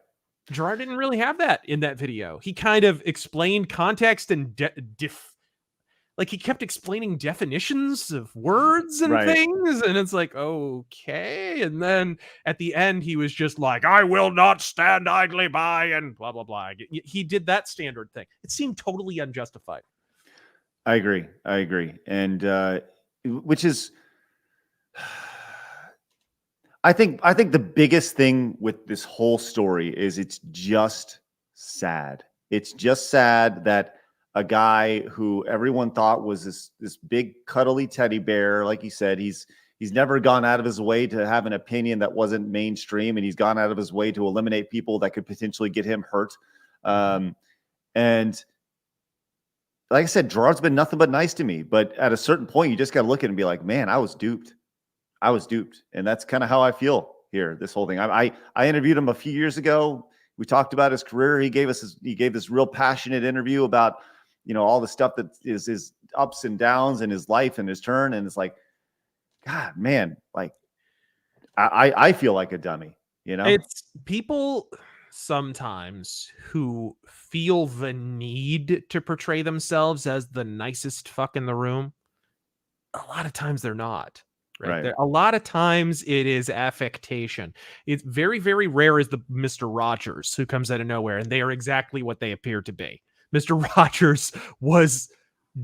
Gerard didn't really have that in that video. He kind of explained context and like he kept explaining definitions of words and things, and it's like, okay. And then at the end, he was just like, I will not stand idly by and blah, blah, blah. He did that standard thing. It seemed totally unjustified. I agree. And which is, I think the biggest thing with this whole story is it's just sad. It's just sad that a guy who everyone thought was this big cuddly teddy bear, like he said, he's never gone out of his way to have an opinion that wasn't mainstream, and he's gone out of his way to eliminate people that could potentially get him hurt. And like I said, Gerard's been nothing but nice to me, but at a certain point, you just got to look at it and be like, man, I was duped. And that's kind of how I feel here, this whole thing. I interviewed him a few years ago. We talked about his career. He gave this real passionate interview about, all the stuff that is his ups and downs in his life and his turn. And it's like, God, man, like I feel like a dummy, It's people sometimes who feel the need to portray themselves as the nicest fuck in the room. A lot of times they're not. Right. A lot of times it is affectation. It's very, very rare is the Mr. Rogers who comes out of nowhere, and they are exactly what they appear to be. Mr. Rogers was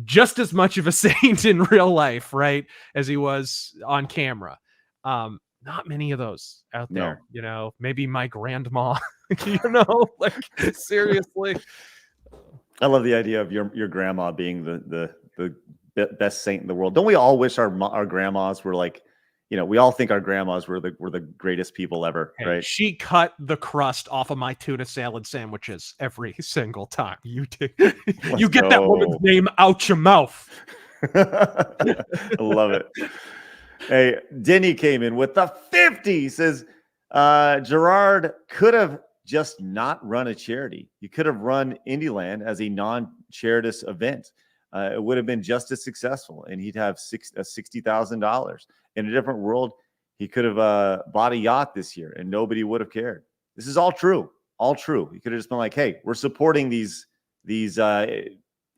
just as much of a saint in real life, right, as he was on camera. Not many of those out there. Maybe my grandma. Like seriously. I love the idea of your grandma being the best saint in the world. Don't we all wish our grandmas were like, we all think our grandmas were the greatest people ever, right? She cut the crust off of my tuna salad sandwiches every single time. You get that woman's name out your mouth. I love it. Hey, Denny came in with the 50. Says Gerard could have just not run a charity. You could have run Indieland as a non-charitous event. It would have been just as successful, and he'd have $60,000. In a different world, he could have bought a yacht this year, and nobody would have cared. This is all true. He could have just been like, "Hey, we're supporting these indie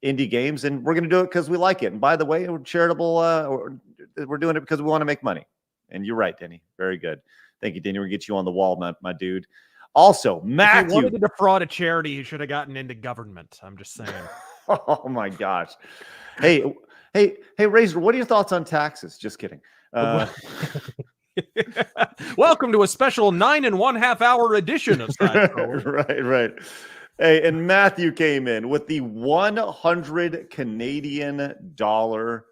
games, and we're going to do it because we like it. And by the way, we're charitable. We're doing it because we want to make money." And you're right, Denny. Very good. Thank you, Denny. We'll get you on the wall, my dude. Also, Matthew. If he wanted to defraud a charity, he should have gotten into government. I'm just saying. Oh my gosh. Hey, Raz0r, what are your thoughts on taxes? Just kidding. Welcome to a special 9.5 hour edition of Side Scroller. Right. Hey, and Matthew came in with the 100 Canadian dollar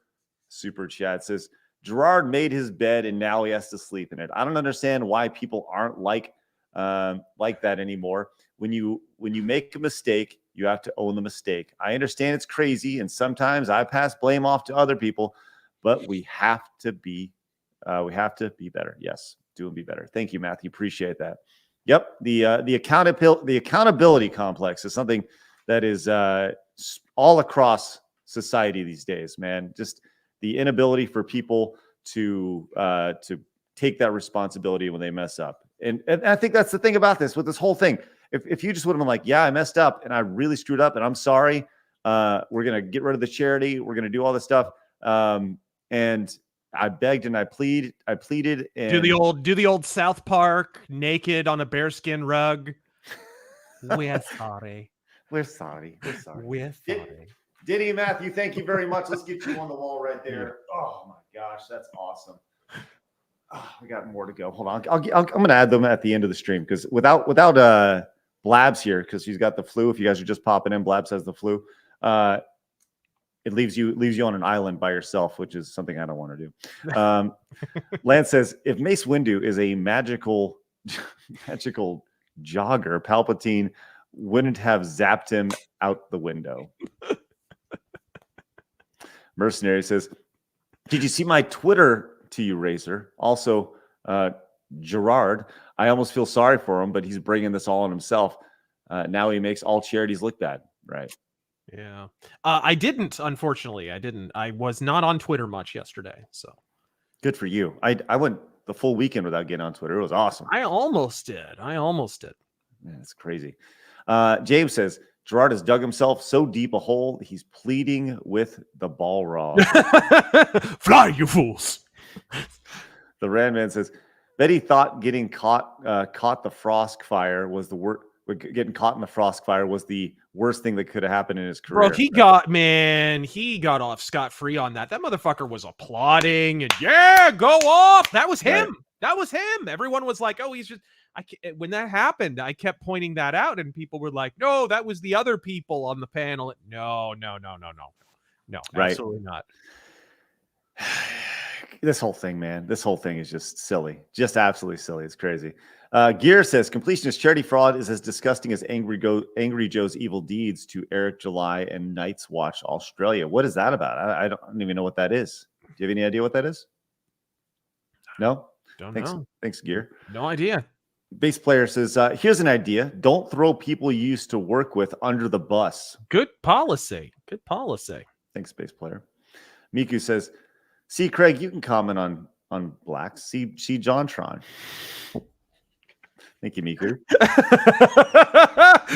super chat. Says Gerard made his bed and now he has to sleep in it. I don't understand why people aren't like that anymore. When you make a mistake, you have to own the mistake. I understand it's crazy, and sometimes I pass blame off to other people, but we have to be better. Yes, do and be better. Thank you, Matthew. Appreciate that. Yep, the accountability complex is something that is all across society these days, man. Just the inability for people to take that responsibility when they mess up. And I think that's the thing about this, with this whole thing. If you just would have been like, yeah, I messed up and I really screwed up and I'm sorry. We're going to get rid of the charity. We're going to do all this stuff. And I begged and I pleaded. And do the old South Park naked on a bearskin rug. We're sorry. We're sorry. Diddy, Matthew, thank you very much. Let's get you on the wall right there. Oh my gosh, that's awesome. Oh, we got more to go. Hold on. I'm going to add them at the end of the stream because without Blabs here, because he's got the flu. If you guys are just popping in, Blabs has the flu. it leaves you on an island by yourself, which is something I don't want to do. Lance says, if Mace Windu is a magical jogger, Palpatine wouldn't have zapped him out the window. Mercenary says, did you see my Twitter to you, Raz0r? Also, Gerard, I almost feel sorry for him, but he's bringing this all on himself. Now he makes all charities look bad, right? Yeah. I didn't, unfortunately. I was not on Twitter much yesterday, so. Good for you. I went the full weekend without getting on Twitter. It was awesome. I almost did. Yeah, it's crazy. James says, Gerard has dug himself so deep a hole, he's pleading with the Balrog. Fly, you fools. The Randman says, bet he thought getting caught the frost fire was the worst. Getting caught in the frost fire was the worst thing that could have happened in his career. Bro, he got off scot-free on that. That motherfucker was applauding and go off. That was him. Right. That was him. Everyone was like, oh, he's just. When that happened, I kept pointing that out, and people were like, no, that was the other people on the panel. No, right. Absolutely not. This whole thing, man. This whole thing is just silly. Just absolutely silly. It's crazy. Gear says, completionist charity fraud is as disgusting as Angry Joe's evil deeds to Eric July and Night's Watch Australia. What is that about? I don't even know what that is. Do you have any idea what that is? No? Don't know. Thanks, Gear. No idea. Bass player says, here's an idea. Don't throw people you used to work with under the bus. Good policy. Good policy. Thanks, bass player. Miku says, see, Craig, you can comment on blacks. See JonTron. Thank you, Miku.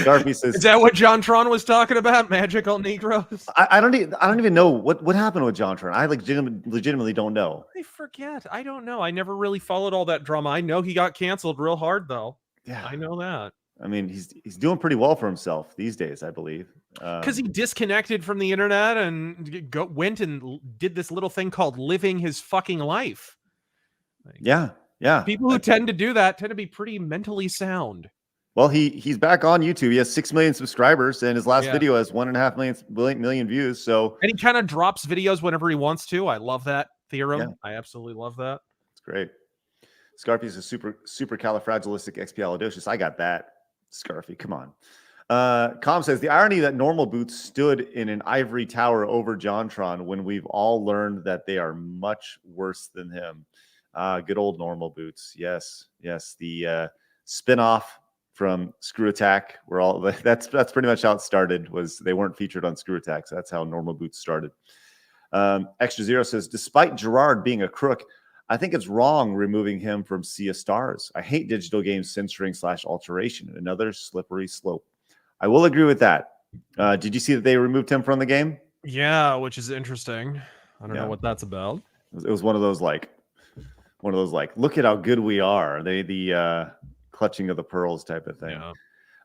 Garpy says, is that what JonTron was talking about? Magical Negroes? I don't even know what happened with JonTron. I legitimately don't know. I forget. I don't know. I never really followed all that drama. I know he got canceled real hard though. Yeah, I know that. I mean, he's doing pretty well for himself these days, I believe. Because he disconnected from the internet and went and did this little thing called living his fucking life. Yeah. People who tend to do that tend to be pretty mentally sound. Well, he's back on YouTube. He has 6 million subscribers, and his last video has 1.5 million views. So, and he kind of drops videos whenever he wants to. I love that theorem. Yeah. I absolutely love that. It's great. Scarpy is a supercalifragilisticexpialidocious. I got that. Scarfy, come on. Com says, the irony that normal boots stood in an ivory tower over JonTron when we've all learned that they are much worse than him. Good old normal boots. Yes. The spin-off from Screw Attack, where all that's pretty much how it started. Was they weren't featured on Screw Attack, so that's how normal boots started. Extra Zero says, despite Gerard being a crook, I think it's wrong removing him from Sea of Stars. I hate digital games censoring / alteration. Another slippery slope. I will agree with that. Did you see that they removed him from the game? Yeah, which is interesting. I don't know what that's about. It was one of those like, look at how good we are. The clutching of the pearls type of thing. Yeah.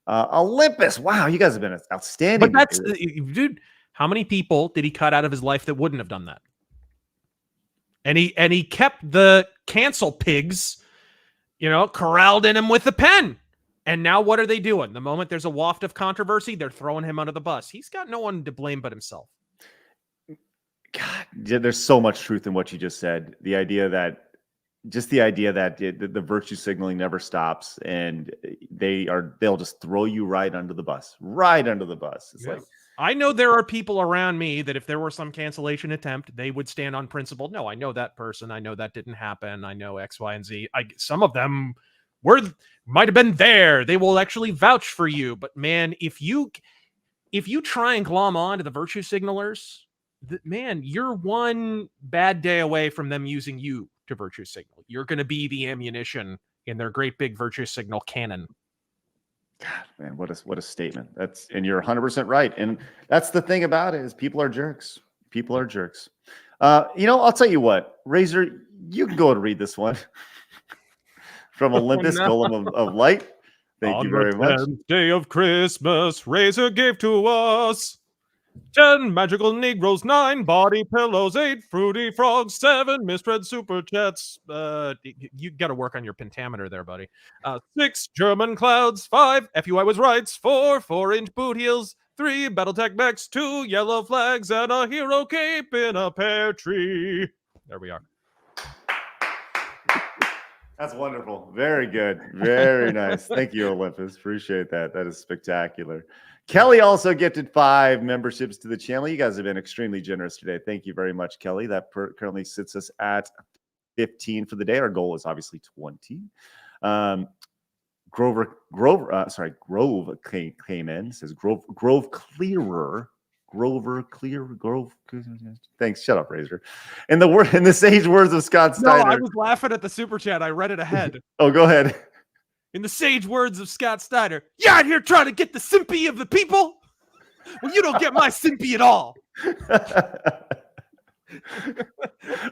Olympus. Wow, you guys have been outstanding. But that's dude. How many people did he cut out of his life that wouldn't have done that? And he kept the cancel pigs, corralled in him with a pen. And now what are they doing? The moment there's a waft of controversy, they're throwing him under the bus. He's got no one to blame but himself. God, there's so much truth in what you just said. The idea that the virtue signaling never stops, and they'll just throw you right under the bus. It's like, I know there are people around me that if there were some cancellation attempt, they would stand on principle. No, I know that person. I know that didn't happen. I know X, Y, and Z. Some of them might have been there. They will actually vouch for you. But man, if you try and glom on to the virtue signalers, man, you're one bad day away from them using you to virtue signal. You're going to be the ammunition in their great big virtue signal cannon. God, man, what a statement. And you're 100% right. And that's the thing about it, is people are jerks. I'll tell you what, Raz0r, you can go and read this one from Olympus, Golem of Light. Thank you very much. On the 10th day of Christmas, Raz0r gave to us 10 magical Negroes, 9 body pillows, 8 fruity frogs, 7 misread super chats. You got to work on your pentameter there, buddy. 6 German clouds, 5 FUI was rights, 4 4-inch boot heels, 3 Battletech mechs, 2 yellow flags, and a hero cape in a pear tree. There we are. That's wonderful. Very good. Very nice. Thank you, Olympus. Appreciate that. That is spectacular. Kelly also gifted 5 memberships to the channel. You guys have been extremely generous today. Thank you very much, Kelly. That currently sits us at 15 for the day. Our goal is obviously 20. Grove came in. Says Grove Clearer. Grover Clear Grove. Thanks. Shut up, Raz0r. In the sage words of Scott Steiner. No, I was laughing at the super chat. I read it ahead. Oh, go ahead. In the sage words of Scott Steiner, you out here trying to get the simpy of the people? Well, you don't get my simpy at all.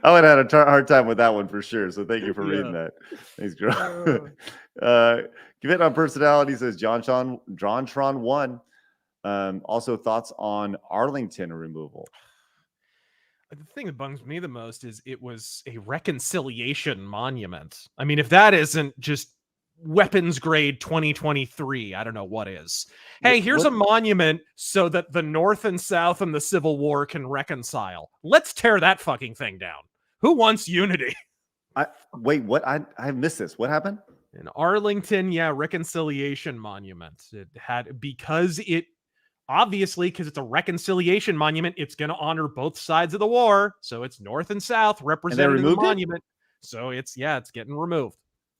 I would have had a hard time with that one for sure. So thank you for reading that. Thanks, girl. Give it on personality, says JohnTron 1. Also, thoughts on Arlington removal. The thing that bugs me the most is it was a reconciliation monument. I mean, if that isn't just weapons grade 2023, I don't know what is. Hey, here's a monument so that the North and South and the Civil War can reconcile. Let's tear that fucking thing down. Who wants unity? Wait, what? I missed this. What happened? In Arlington, reconciliation monument. It had, because it's a reconciliation monument, it's going to honor both sides of the war. So it's North and South represented in the monument. So it's getting removed.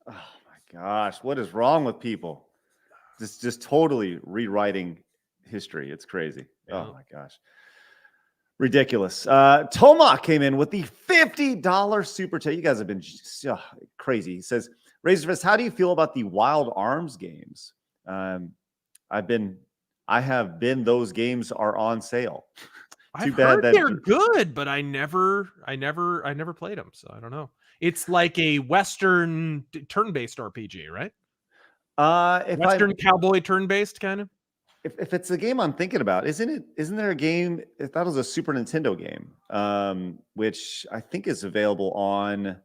Oh my gosh, what is wrong with people? Just totally rewriting history. It's crazy. Yeah. Oh my gosh. Ridiculous. Tomac came in with the $50 super chat. You guys have been crazy. He says, Raz0r, how do you feel about the Wild Arms games? I have been. Those games are on sale. I've heard they're good, but I never played them, so I don't know. It's like a Western turn-based RPG, right? Western cowboy turn-based kind of. If it's the game I'm thinking about, isn't there a game? If that was a Super Nintendo game, which I think is available on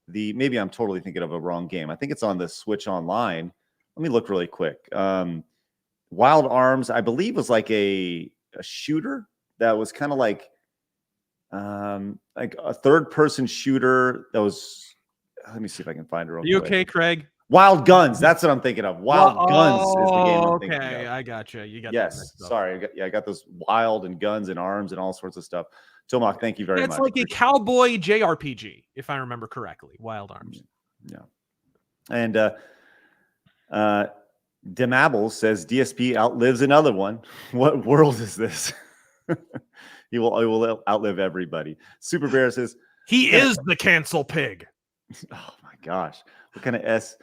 maybe I'm totally thinking of a wrong game. I think it's on the Switch Online. Let me look really quick. Wild Arms, I believe, was like a shooter that was kind of like a third-person shooter that was. Let me see if I can find it real quick. You okay, Craig? Wild Guns. That's what I'm thinking of. Wild Guns is the game I'm thinking of. Okay, I got you. You got yes. Sorry, I got those wild and guns and arms and all sorts of stuff. Tomac, thank you very much. It's like a cowboy JRPG, if I remember correctly. Wild Arms. Yeah. And Demabble says DSP outlives another one. What world is this? He will outlive everybody. Super Bear says he is the cancel pig. Oh my gosh. What kind of S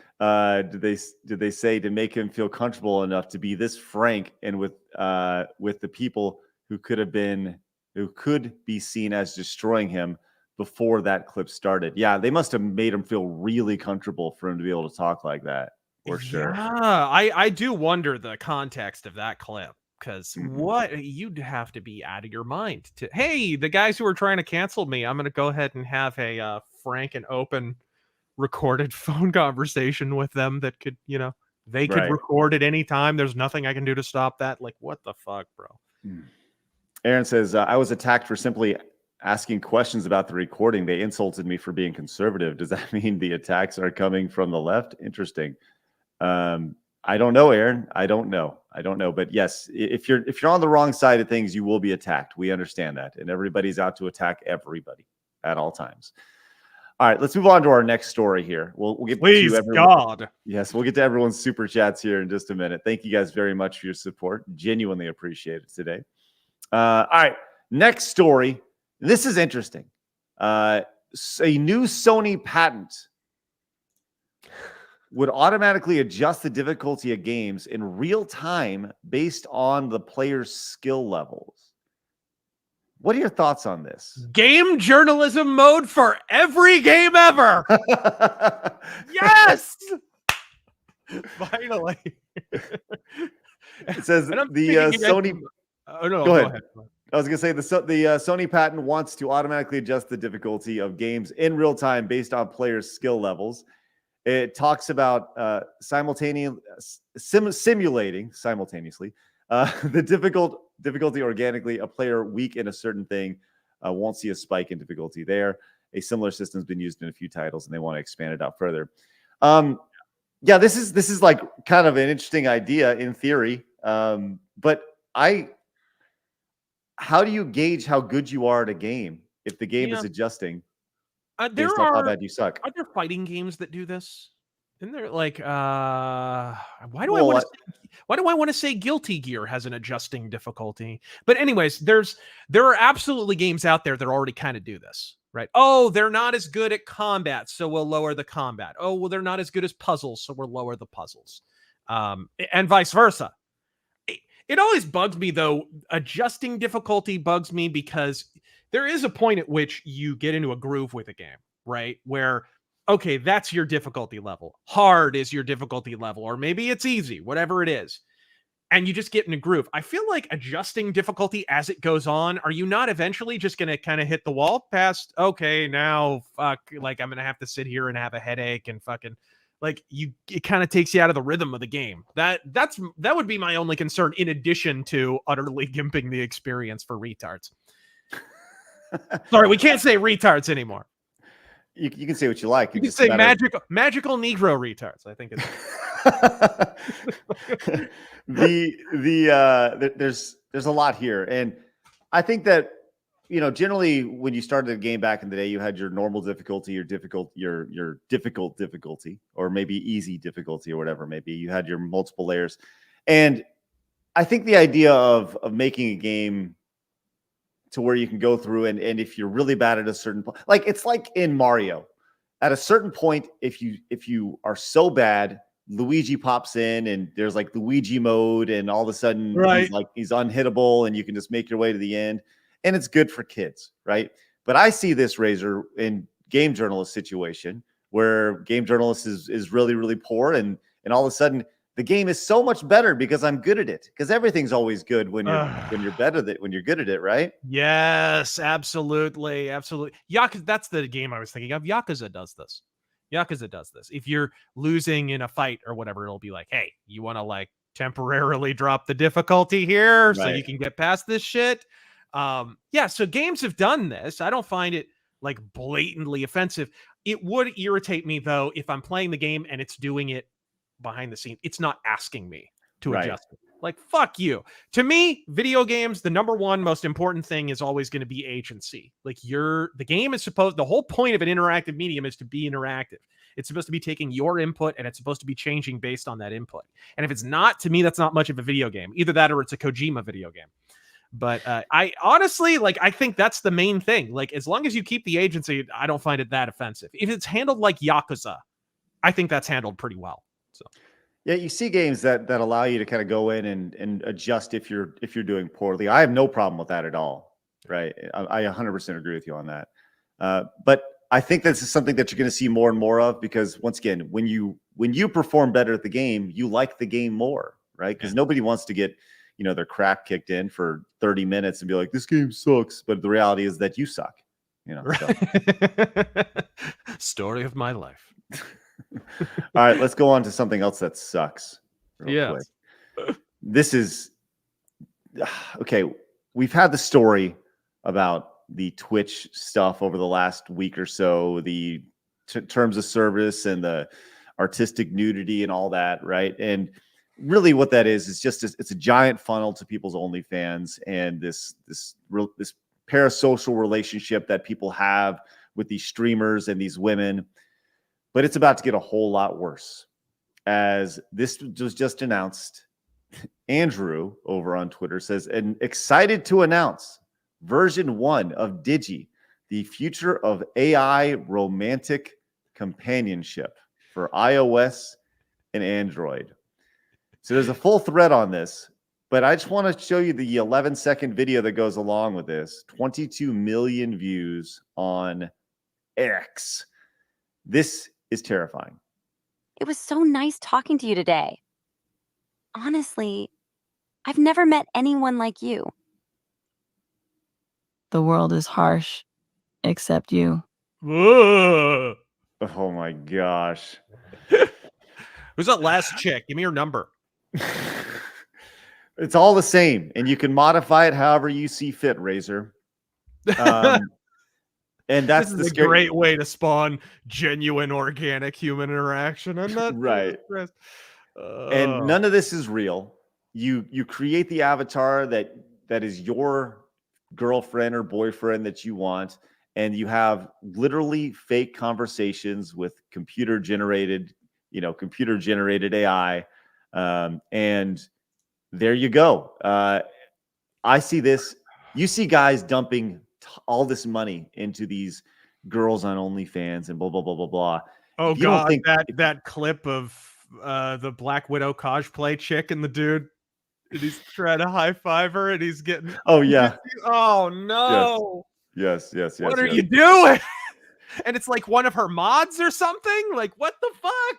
did they say to make him feel comfortable enough to be this frank and with the people who could be seen as destroying him before that clip started? Yeah, they must have made him feel really comfortable for him to be able to talk like that. For sure. Yeah, I do wonder the context of that clip, because what you'd have to be out of your mind to, hey, the guys who are trying to cancel me, I'm going to go ahead and have a frank and open recorded phone conversation with them that could, they could record at any time. There's nothing I can do to stop that. Like, what the fuck, bro? Aaron says, I was attacked for simply asking questions about the recording. They insulted me for being conservative. Does that mean the attacks are coming from the left? Interesting. I don't know, Aaron. I don't know. But yes, if you're on the wrong side of things, you will be attacked. We understand that. And everybody's out to attack everybody at all times. All right, let's move on to our next story here. We'll get Please, to everyone. God. Yes, we'll get to everyone's super chats here in just a minute. Thank you guys very much for your support. Genuinely appreciate it today. All right, next story. This is interesting. A new Sony patent would automatically adjust the difficulty of games in real time based on the player's skill levels. What are your thoughts on this? Game journalism mode for every game ever. Yes. Finally. It says the Sony. Oh no, go ahead. I was going to say the Sony patent wants to automatically adjust the difficulty of games in real time based on players' skill levels. It talks about simulating The difficulty organically, a player weak in a certain thing won't see a spike in difficulty there. A similar system has been used in a few titles, and they want to expand it out further. Yeah, this is like kind of an interesting idea in theory, but how do you gauge how good you are at a game if the game is adjusting based off how bad you suck? Are there fighting games that do this? Isn't there like why do I want to say Guilty Gear has an adjusting difficulty? But anyways, there are absolutely games out there that already kind of do this, right? Oh, they're not as good at combat, so we'll lower the combat. Oh, well, they're not as good as puzzles, so we'll lower the puzzles. And vice versa. It always bugs me, though. Adjusting difficulty bugs me because there is a point at which you get into a groove with a game, right? Where, okay, that's your difficulty level. Hard is your difficulty level, or maybe it's easy, whatever it is. And you just get in a groove. I feel like adjusting difficulty as it goes on, are you not eventually just going to kind of hit the wall past, okay, now, fuck, like I'm going to have to sit here and have a headache and fucking... Like it kind of takes you out of the rhythm of the game. That would be my only concern, in addition to utterly gimping the experience for retards. Sorry, we can't say retards anymore. You can say what you like. You can say magical Negro retards. I think it's there's a lot here, and I think that, you know, generally when you started a game back in the day, you had your normal difficulty, your difficult difficulty, or maybe easy difficulty, or whatever it may be. You had your multiple layers. And I think the idea of making a game to where you can go through and if you're really bad at a certain point, like it's like in Mario, at a certain point, if you are so bad, Luigi pops in and there's like Luigi mode, and all of a sudden he's unhittable and you can just make your way to the end. And it's good for kids, right? But I see this, Raz0r, in game journalist situation where game journalist is really, really poor, and all of a sudden the game is so much better because I'm good at it. Because everything's always good when you're better at it, when you're good at it, right? Yes, absolutely, absolutely. Yakuza, that's the game I was thinking of. Yakuza does this. If you're losing in a fight or whatever, it'll be like, hey, you want to like temporarily drop the difficulty here so you can get past this shit. Yeah, so games have done this. I don't find it like blatantly offensive. It would irritate me though if I'm playing the game and it's doing it behind the scene. It's not asking me to adjust it. Like, fuck you. To me, video games, the number one most important thing is always going to be agency. Like the game is the whole point of an interactive medium is to be interactive. It's supposed to be taking your input and it's supposed to be changing based on that input. And if it's not, to me, that's not much of a video game. Either that or it's a Kojima video game. But I honestly, like, I think that's the main thing. Like, as long as you keep the agency, I don't find it that offensive. If it's handled like Yakuza, I think that's handled pretty well. So, yeah, you see games that allow you to kind of go in and adjust if you're doing poorly. I have no problem with that at all. Right, I 100% agree with you on that. But I think this is something that you're going to see more and more of, because once again, when you perform better at the game, you like the game more, right? Because nobody wants to get, you know, their crap kicked in for 30 minutes and be like, this game sucks. But the reality is that you suck, you know. So. Story of my life. All right, let's go on to something else that sucks. Yes. This is okay. We've had the story about the Twitch stuff over the last week or so, the terms of service and the artistic nudity and all that, right? And really what that is just it's a giant funnel to people's OnlyFans, and this parasocial relationship that people have with these streamers and these women. But it's about to get a whole lot worse, as this was just announced. Andrew over on Twitter says, and excited to announce version 1 of Digi, the future of AI romantic companionship for iOS and Android. So there's a full thread on this, but I just want to show you the 11-second video that goes along with this. 22 million views on X. This is terrifying. It was so nice talking to you today. Honestly, I've never met anyone like you. The world is harsh, except you. Whoa. Oh my gosh. Who's that last chick? Give me your number. It's all the same, and you can modify it however you see fit, Raz0r. And that's this is a great way to spawn genuine organic human interaction. I'm not right. And none of this is real. You create the avatar that is your girlfriend or boyfriend that you want, and you have literally fake conversations with computer generated AI, and there you go. I see this. You see guys dumping all this money into these girls on OnlyFans and blah blah blah blah blah. Oh God, that clip of the Black Widow cosplay chick and the dude, and he's trying to high five her, and he's getting. Oh yeah. Oh no. Yes. What are you doing? And it's like one of her mods or something. Like what the fuck?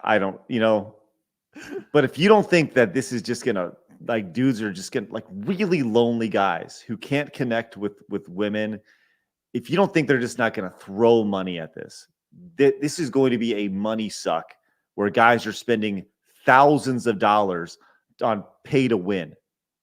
I don't. But if you don't think that this is just gonna, like, dudes are just gonna, like, really lonely guys who can't connect with women, if you don't think they're just not gonna throw money at this, this is going to be a money suck where guys are spending thousands of dollars on pay to win.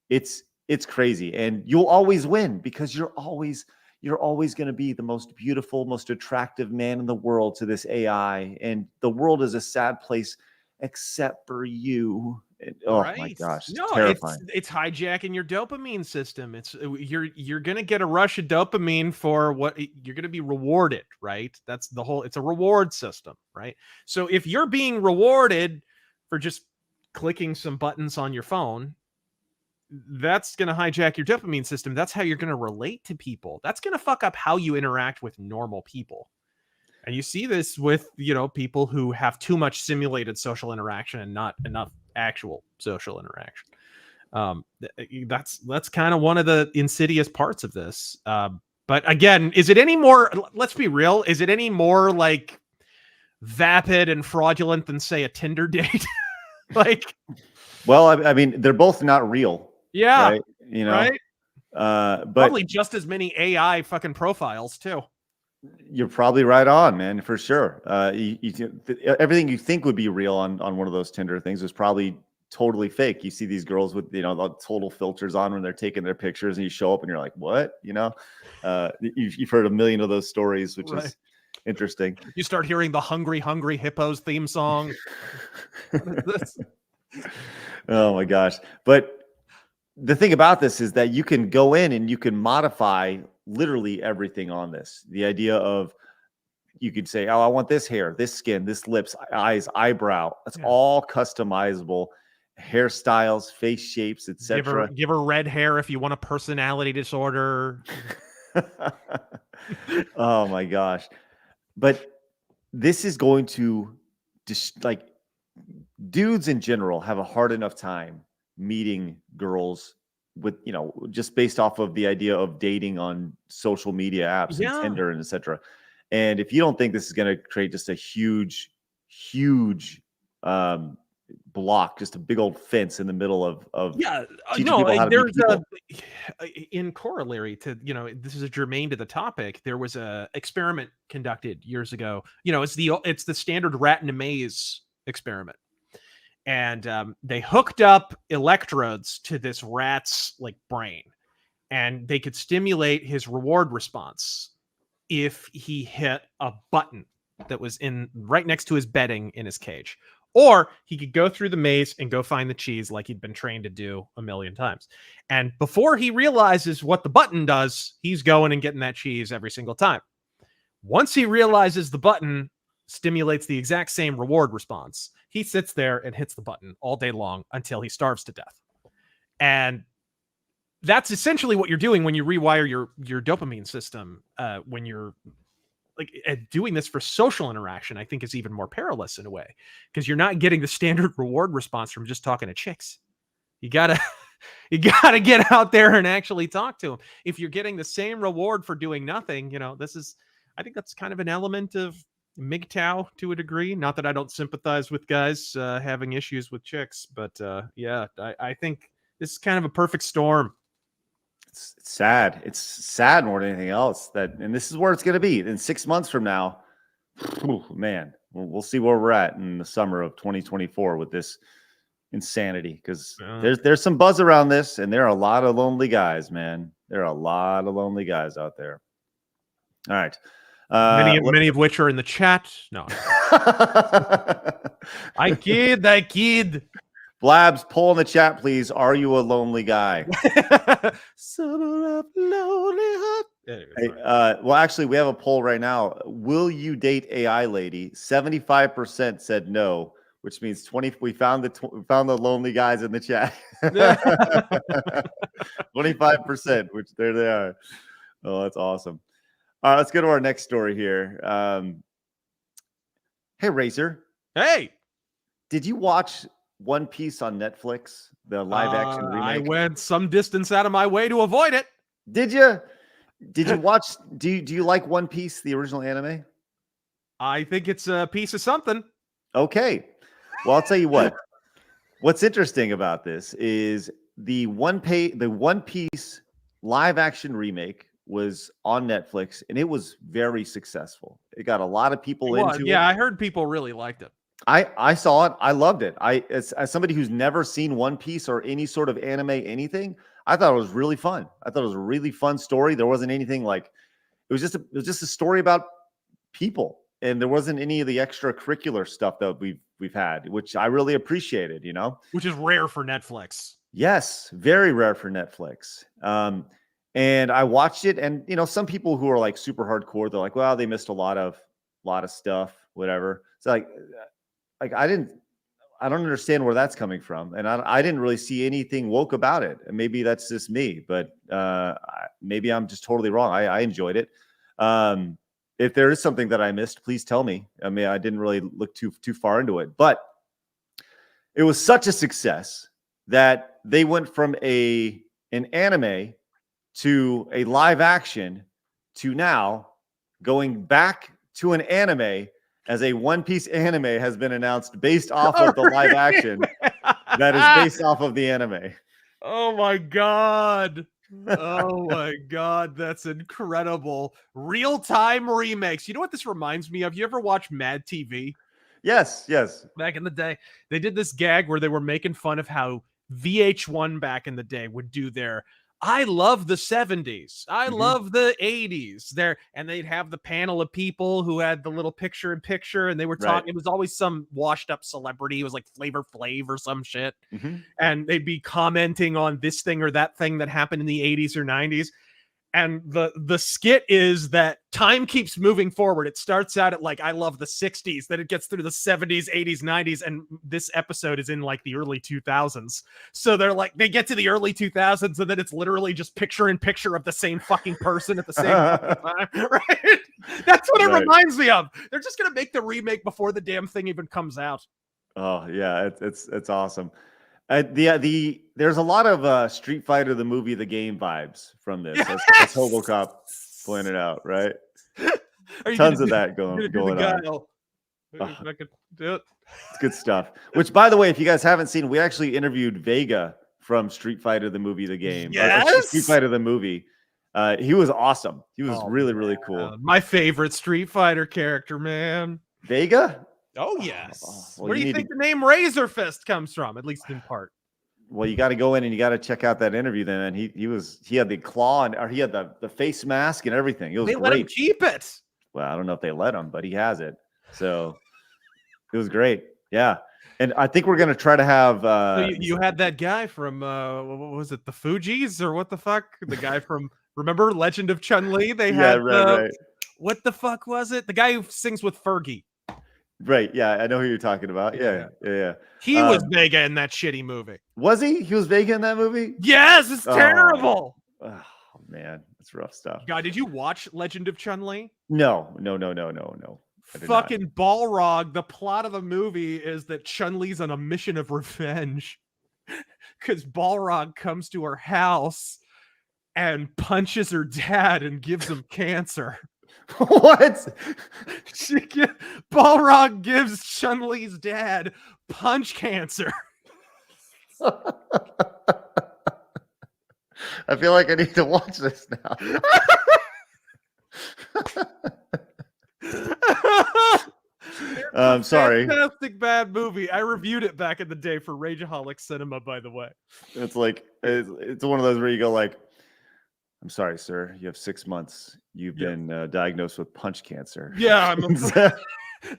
It's crazy, and you'll always win because you're always going to be the most beautiful, most attractive man in the world to this AI, and the world is a sad place except for you. Oh right. My gosh, it's terrifying. It's hijacking your dopamine system. You're gonna get a rush of dopamine for what you're gonna be rewarded, right? That's the whole. It's a reward system, right? So if you're being rewarded for just clicking some buttons on your phone, that's gonna hijack your dopamine system. That's how you're gonna relate to people. That's gonna fuck up how you interact with normal people. And you see this with, people who have too much simulated social interaction and not enough actual social interaction. That's kind of one of the insidious parts of this. But again, is it any more, let's be real, is it any more like vapid and fraudulent than, say, a Tinder date? Like, well, I mean, they're both not real. Yeah. Right? Right? But probably just as many AI fucking profiles too. You're probably right on, man, for sure. Everything you think would be real on one of those Tinder things is probably totally fake. You see these girls with the total filters on when they're taking their pictures, and you show up and you're like, what? You've heard a million of those stories, which is interesting. You start hearing the Hungry Hippos theme song. Oh my gosh. But the thing about this is that you can go in and you can modify literally everything on this. The idea of, you could say, oh, I want this hair, this skin, this lips, eyes, eyebrow. That's all customizable. Hairstyles, face shapes, etc. Give her red hair if you want a personality disorder. Oh my gosh. But this is going to just, like, dudes in general have a hard enough time meeting girls with, just based off of the idea of dating on social media apps and Tinder and etc. And if you don't think this is going to create just a huge block, just a big old fence in the middle of there's in corollary to, this is a germane to the topic. There was a experiment conducted years ago. It's the standard rat in a maze experiment. And they hooked up electrodes to this rat's brain, and they could stimulate his reward response if he hit a button that was in right next to his bedding in his cage, or he could go through the maze and go find the cheese like he'd been trained to do a million times. And before he realizes what the button does, he's going and getting that cheese every single time. Once he realizes the button stimulates the exact same reward response, he sits there and hits the button all day long until he starves to death. And that's essentially what you're doing when you rewire your dopamine system. When you're doing this for social interaction, I think is even more perilous in a way, because you're not getting the standard reward response from just talking to chicks. You gotta get out there and actually talk to them. If you're getting the same reward for doing nothing, I think that's kind of an element of MGTOW to a degree. Not that I don't sympathize with guys having issues with chicks, but I think this is kind of a perfect storm. It's sad. It's sad more than anything else. And this is where it's going to be in 6 months from now. Man, we'll see where we're at in the summer of 2024 with this insanity, because there's some buzz around this, and there are a lot of lonely guys, man. There are a lot of lonely guys out there. All right. Many of which are in the chat. No. I kid. Blabs, poll in the chat, please. Are you a lonely guy? Summer of lonely heart. Anyway, Hey, well, actually, we have a poll right now. Will you date AI lady? 75% said no, which means 20. We found the lonely guys in the chat. 25%, which there they are. Oh, that's awesome. All right, let's go to our next story here. Hey, Raz0r. Hey, did you watch One Piece on Netflix, the live action remake? I went some distance out of my way to avoid it. Did you? Did you watch? Do you like One Piece, the original anime? I think it's a piece of something. Okay. Well, I'll tell you what. What's interesting about this is the One Piece live action remake was on Netflix, and it was very successful. It got a lot of people into it. Yeah, I heard people really liked it. I saw it. I loved it. As somebody who's never seen One Piece or any sort of anime, anything, I thought it was really fun. I thought it was a really fun story. There wasn't anything like it was just a story about people, and there wasn't any of the extracurricular stuff that we've had, which I really appreciated. You know, which is rare for Netflix. Yes, very rare for Netflix. And I watched it, and you know, some people who are like super hardcore, they're like, well, they missed a lot of stuff, whatever. It's like I don't understand where that's coming from, and I didn't really see anything woke about it. And maybe that's just me, but maybe I'm just totally wrong. I enjoyed it. If there is something that I missed, please tell me. I mean, I didn't really look too far into it, but it was such a success that they went from an anime to a live action to now going back to an anime, as a One Piece anime has been announced based off of the live action that is based off of the anime. Oh my God. Oh my God. That's incredible. Real-time remakes. You know what this reminds me of? You ever watch Mad TV? Yes. Back in the day, they did this gag where they were making fun of how VH1 back in the day would do their I love the 70s. I love the 80s. And they'd have the panel of people who had the little picture-in-picture, and they were talking. Right. It was always some washed-up celebrity. It was like Flavor Flav or some shit. And they'd be commenting on this thing or that thing that happened in the 80s or 90s. And the skit is that time keeps moving forward. It starts out at like, I love the 60s, then it gets through the 70s, 80s, 90s, and this episode is in like the early 2000s. So they get to the early 2000s, and then it's literally just picture-in-picture of the same fucking person at the same time, right? That's what it reminds me of. They're just going to make the remake before the damn thing even comes out. Oh, yeah, it's awesome. There's a lot of Street Fighter the movie, the game vibes from this. Yes! As Hobocop pointed out, right? Tons of that going on. I could do it. It's good stuff. Which, by the way, if you guys haven't seen, we actually interviewed Vega from Street Fighter the movie, the game. Yes! Street Fighter the movie. He was awesome. He was really cool. My favorite Street Fighter character, man. Vega? Oh, yes. Well, where do you think the name Razor Fist comes from, at least in part? Well, you got to go in and you got to check out that interview then. And he had the claw, or he had the face mask and everything. It was great. Let him keep it. Well, I don't know if they let him, but he has it. So it was great. Yeah. And I think we're going to try to have... you had that guy from, what was it, the Fugees or what the fuck? The guy from, remember Legend of Chun-Li? They had, right. What the fuck was it? The guy who sings with Fergie. Right, yeah, I know who you're talking about. Yeah. He was Vega in that shitty movie. Was he? He was Vega in that movie? Yes, it's terrible. Oh man, that's rough stuff. God, did you watch Legend of Chun-Li? No. Fucking Balrog. The plot of the movie is that Chun-Li's on a mission of revenge because Balrog comes to her house and punches her dad and gives him cancer. What? Balrog gives Chun-Li's dad punch cancer. I feel like I need to watch this now. Sorry. Fantastic bad movie. I reviewed it back in the day for Rageaholic Cinema, by the way. It's like it's one of those where you go like, I'm sorry, sir. You have 6 months. You've been diagnosed with punch cancer. Yeah,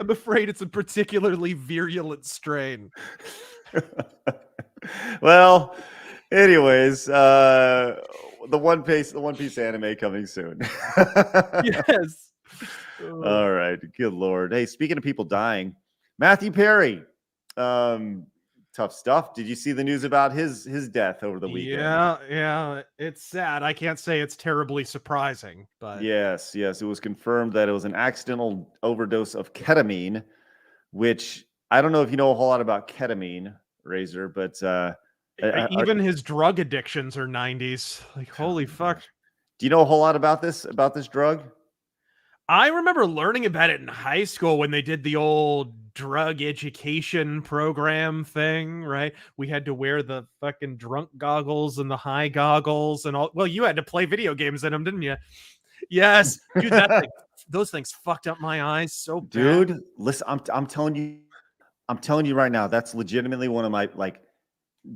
I'm afraid it's a particularly virulent strain. Well, anyways, the One Piece anime coming soon. Yes. All right. Good Lord. Hey, speaking of people dying, Matthew Perry. Tough stuff. Did you see the news about his death over the weekend? Yeah. It's sad. I can't say it's terribly surprising, but yes. It was confirmed that it was an accidental overdose of ketamine, which I don't know if you know a whole lot about ketamine, Raz0r, but even his drug addictions are 90s. Like, holy fuck. Do you know a whole lot about this drug? I remember learning about it in high school when they did the old drug education program thing, right? We had to wear the fucking drunk goggles and the high goggles and all. Well, you had to play video games in them, didn't you? Yes, dude, those things fucked up my eyes so bad. Dude, listen, I'm telling you right now, that's legitimately one of my, like,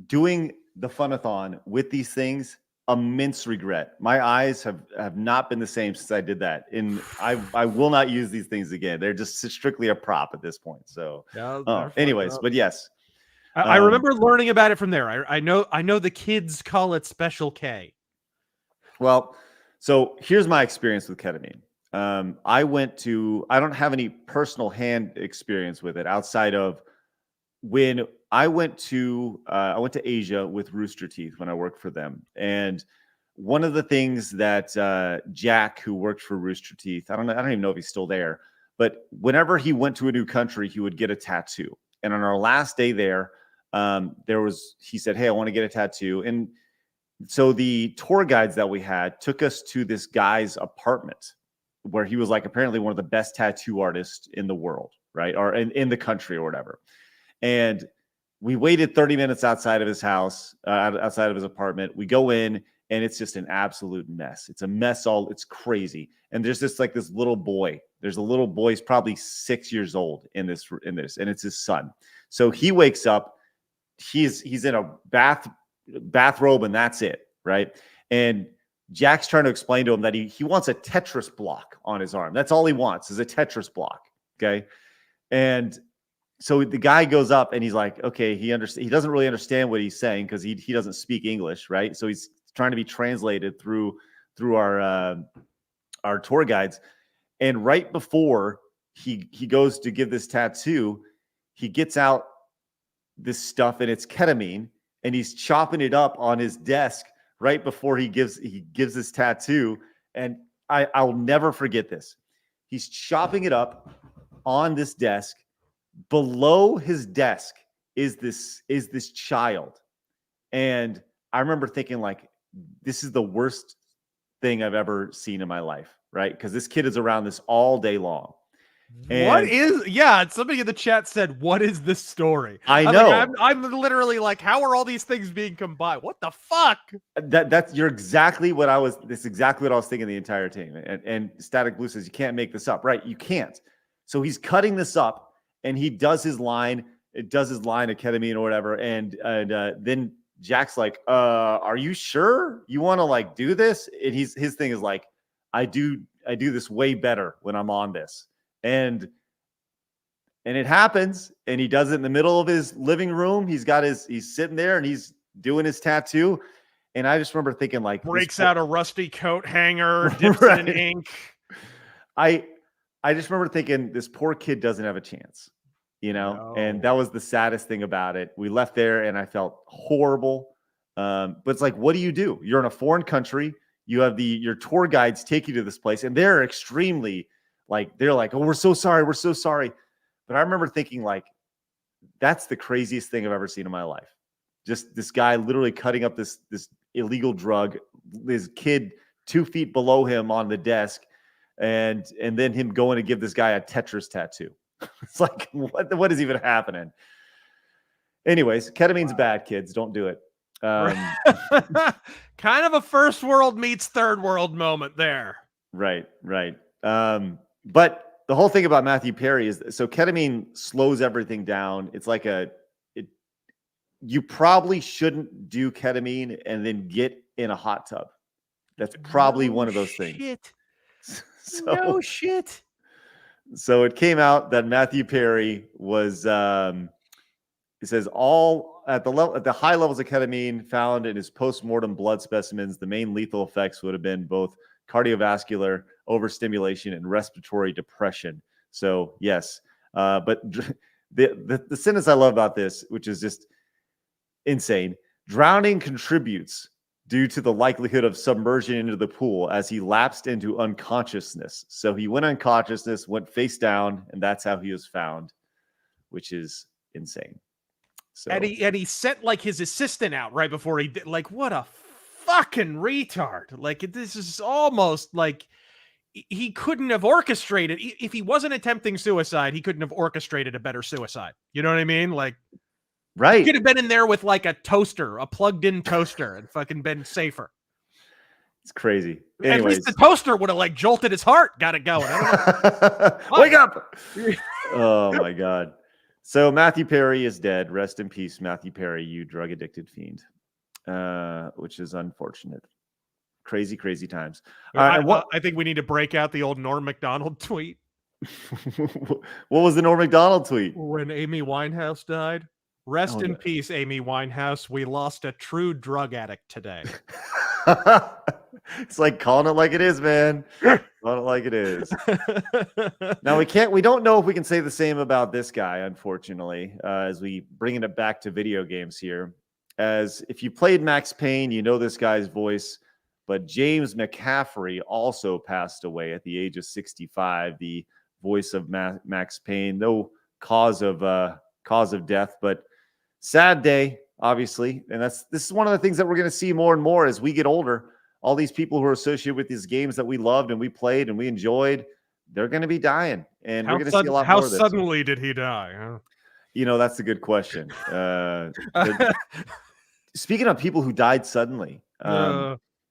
doing the funathon with these things. Immense regret. My eyes have not been the same since I did that. And I will not use these things again. They're just strictly a prop at this point. So anyways, but yes. I remember learning about it from there. I know the kids call it Special K. Well, so here's my experience with ketamine. I don't have any personal hand experience with it outside of when I went to Asia with Rooster Teeth when I worked for them. And one of the things that Jack, who worked for Rooster Teeth, I don't even know if he's still there, but whenever he went to a new country, he would get a tattoo. And on our last day there, he said, "Hey, I want to get a tattoo." And so the tour guides that we had took us to this guy's apartment where he was like apparently one of the best tattoo artists in the world, right? Or in the country or whatever. And we waited 30 minutes outside of his house, outside of his apartment. We go in and it's just an absolute mess. It's a mess. It's crazy. And there's this little boy. There's a little boy. He's probably 6 years old in this, and it's his son. So he wakes up. He's in a bathrobe and that's it, right? And Jack's trying to explain to him that he wants a Tetris block on his arm. That's all he wants is a Tetris block. Okay, and so the guy goes up and he's like, okay, he doesn't really understand what he's saying because he doesn't speak English, right? So he's trying to be translated through our tour guides. And right before he goes to give this tattoo, he gets out this stuff and it's ketamine, and he's chopping it up on his desk right before he gives this tattoo. And I'll never forget this. He's chopping it up on this desk. Below his desk is this child. And I remember thinking, like, this is the worst thing I've ever seen in my life, right? Because this kid is around this all day long. And somebody in the chat said, what is this story? I know. I'm literally like, how are all these things being combined? What the fuck? That's exactly what I was thinking the entire time. And Static Blue says, you can't make this up, right? You can't. So he's cutting this up. And he does his line. It does his line of ketamine or whatever. And then Jack's like, "Are you sure you want to like do this?" And his thing is like, "I do this way better when I'm on this." And it happens. And he does it in the middle of his living room. He's sitting there and he's doing his tattoo. And I just remember thinking, like, breaks out a rusty coat hanger, dips it in ink. I just remember thinking, this poor kid doesn't have a chance, No. And that was the saddest thing about it. We left there and I felt horrible. But it's like, what do? You're in a foreign country. You have your tour guides take you to this place, and they're extremely they're like, "Oh, we're so sorry. We're so sorry." But I remember thinking, like, that's the craziest thing I've ever seen in my life. Just this guy literally cutting up this illegal drug, this kid 2 feet below him on the desk. And then him going to give this guy a Tetris tattoo. It's like, what is even happening? Anyways, ketamine's bad, kids. Don't do it. Kind of a first world meets third world moment there. Right. But the whole thing about Matthew Perry is so ketamine slows everything down. It's like you probably shouldn't do ketamine and then get in a hot tub. That's probably one of those things. No shit. So it came out that Matthew Perry was, it says all at the high levels of ketamine found in his post-mortem blood specimens, the main lethal effects would have been both cardiovascular overstimulation and respiratory depression. So yes, but the sentence I love about this, which is just insane, drowning contributes due to the likelihood of submersion into the pool as he lapsed into unconsciousness. So he went unconsciousness, went face down, and that's how he was found, which is insane. So And he sent like his assistant out right before he did. Like, what a fucking retard. Like, this is almost like he couldn't have orchestrated. If he wasn't attempting suicide, he couldn't have orchestrated a better suicide. You know what I mean? Like, right. He could have been in there with like a toaster, a plugged-in toaster, and fucking been safer. It's crazy. Anyways. At least the toaster would have like jolted his heart, got it going. Wake up! Oh my God. So Matthew Perry is dead. Rest in peace, Matthew Perry, you drug-addicted fiend. Which is unfortunate. Crazy, crazy times. I think we need to break out the old Norm Macdonald tweet. What was the Norm Macdonald tweet? When Amy Winehouse died. Rest in peace, Amy Winehouse. We lost a true drug addict today. It's like calling it like it is, man. Calling it like it is. Now we don't know if we can say the same about this guy, unfortunately, as we bringing it back to video games here. As if you played Max Payne, you know this guy's voice, but James McCaffrey also passed away at the age of 65. The voice of Max Payne, no cause of death, but sad day, obviously. And this is one of the things that we're going to see more and more as we get older. All these people who are associated with these games that we loved and we played and we enjoyed, they're going to be dying, and we're going to see a lot more of this. How suddenly did he die? Huh? You know, that's a good question. Speaking of people who died suddenly,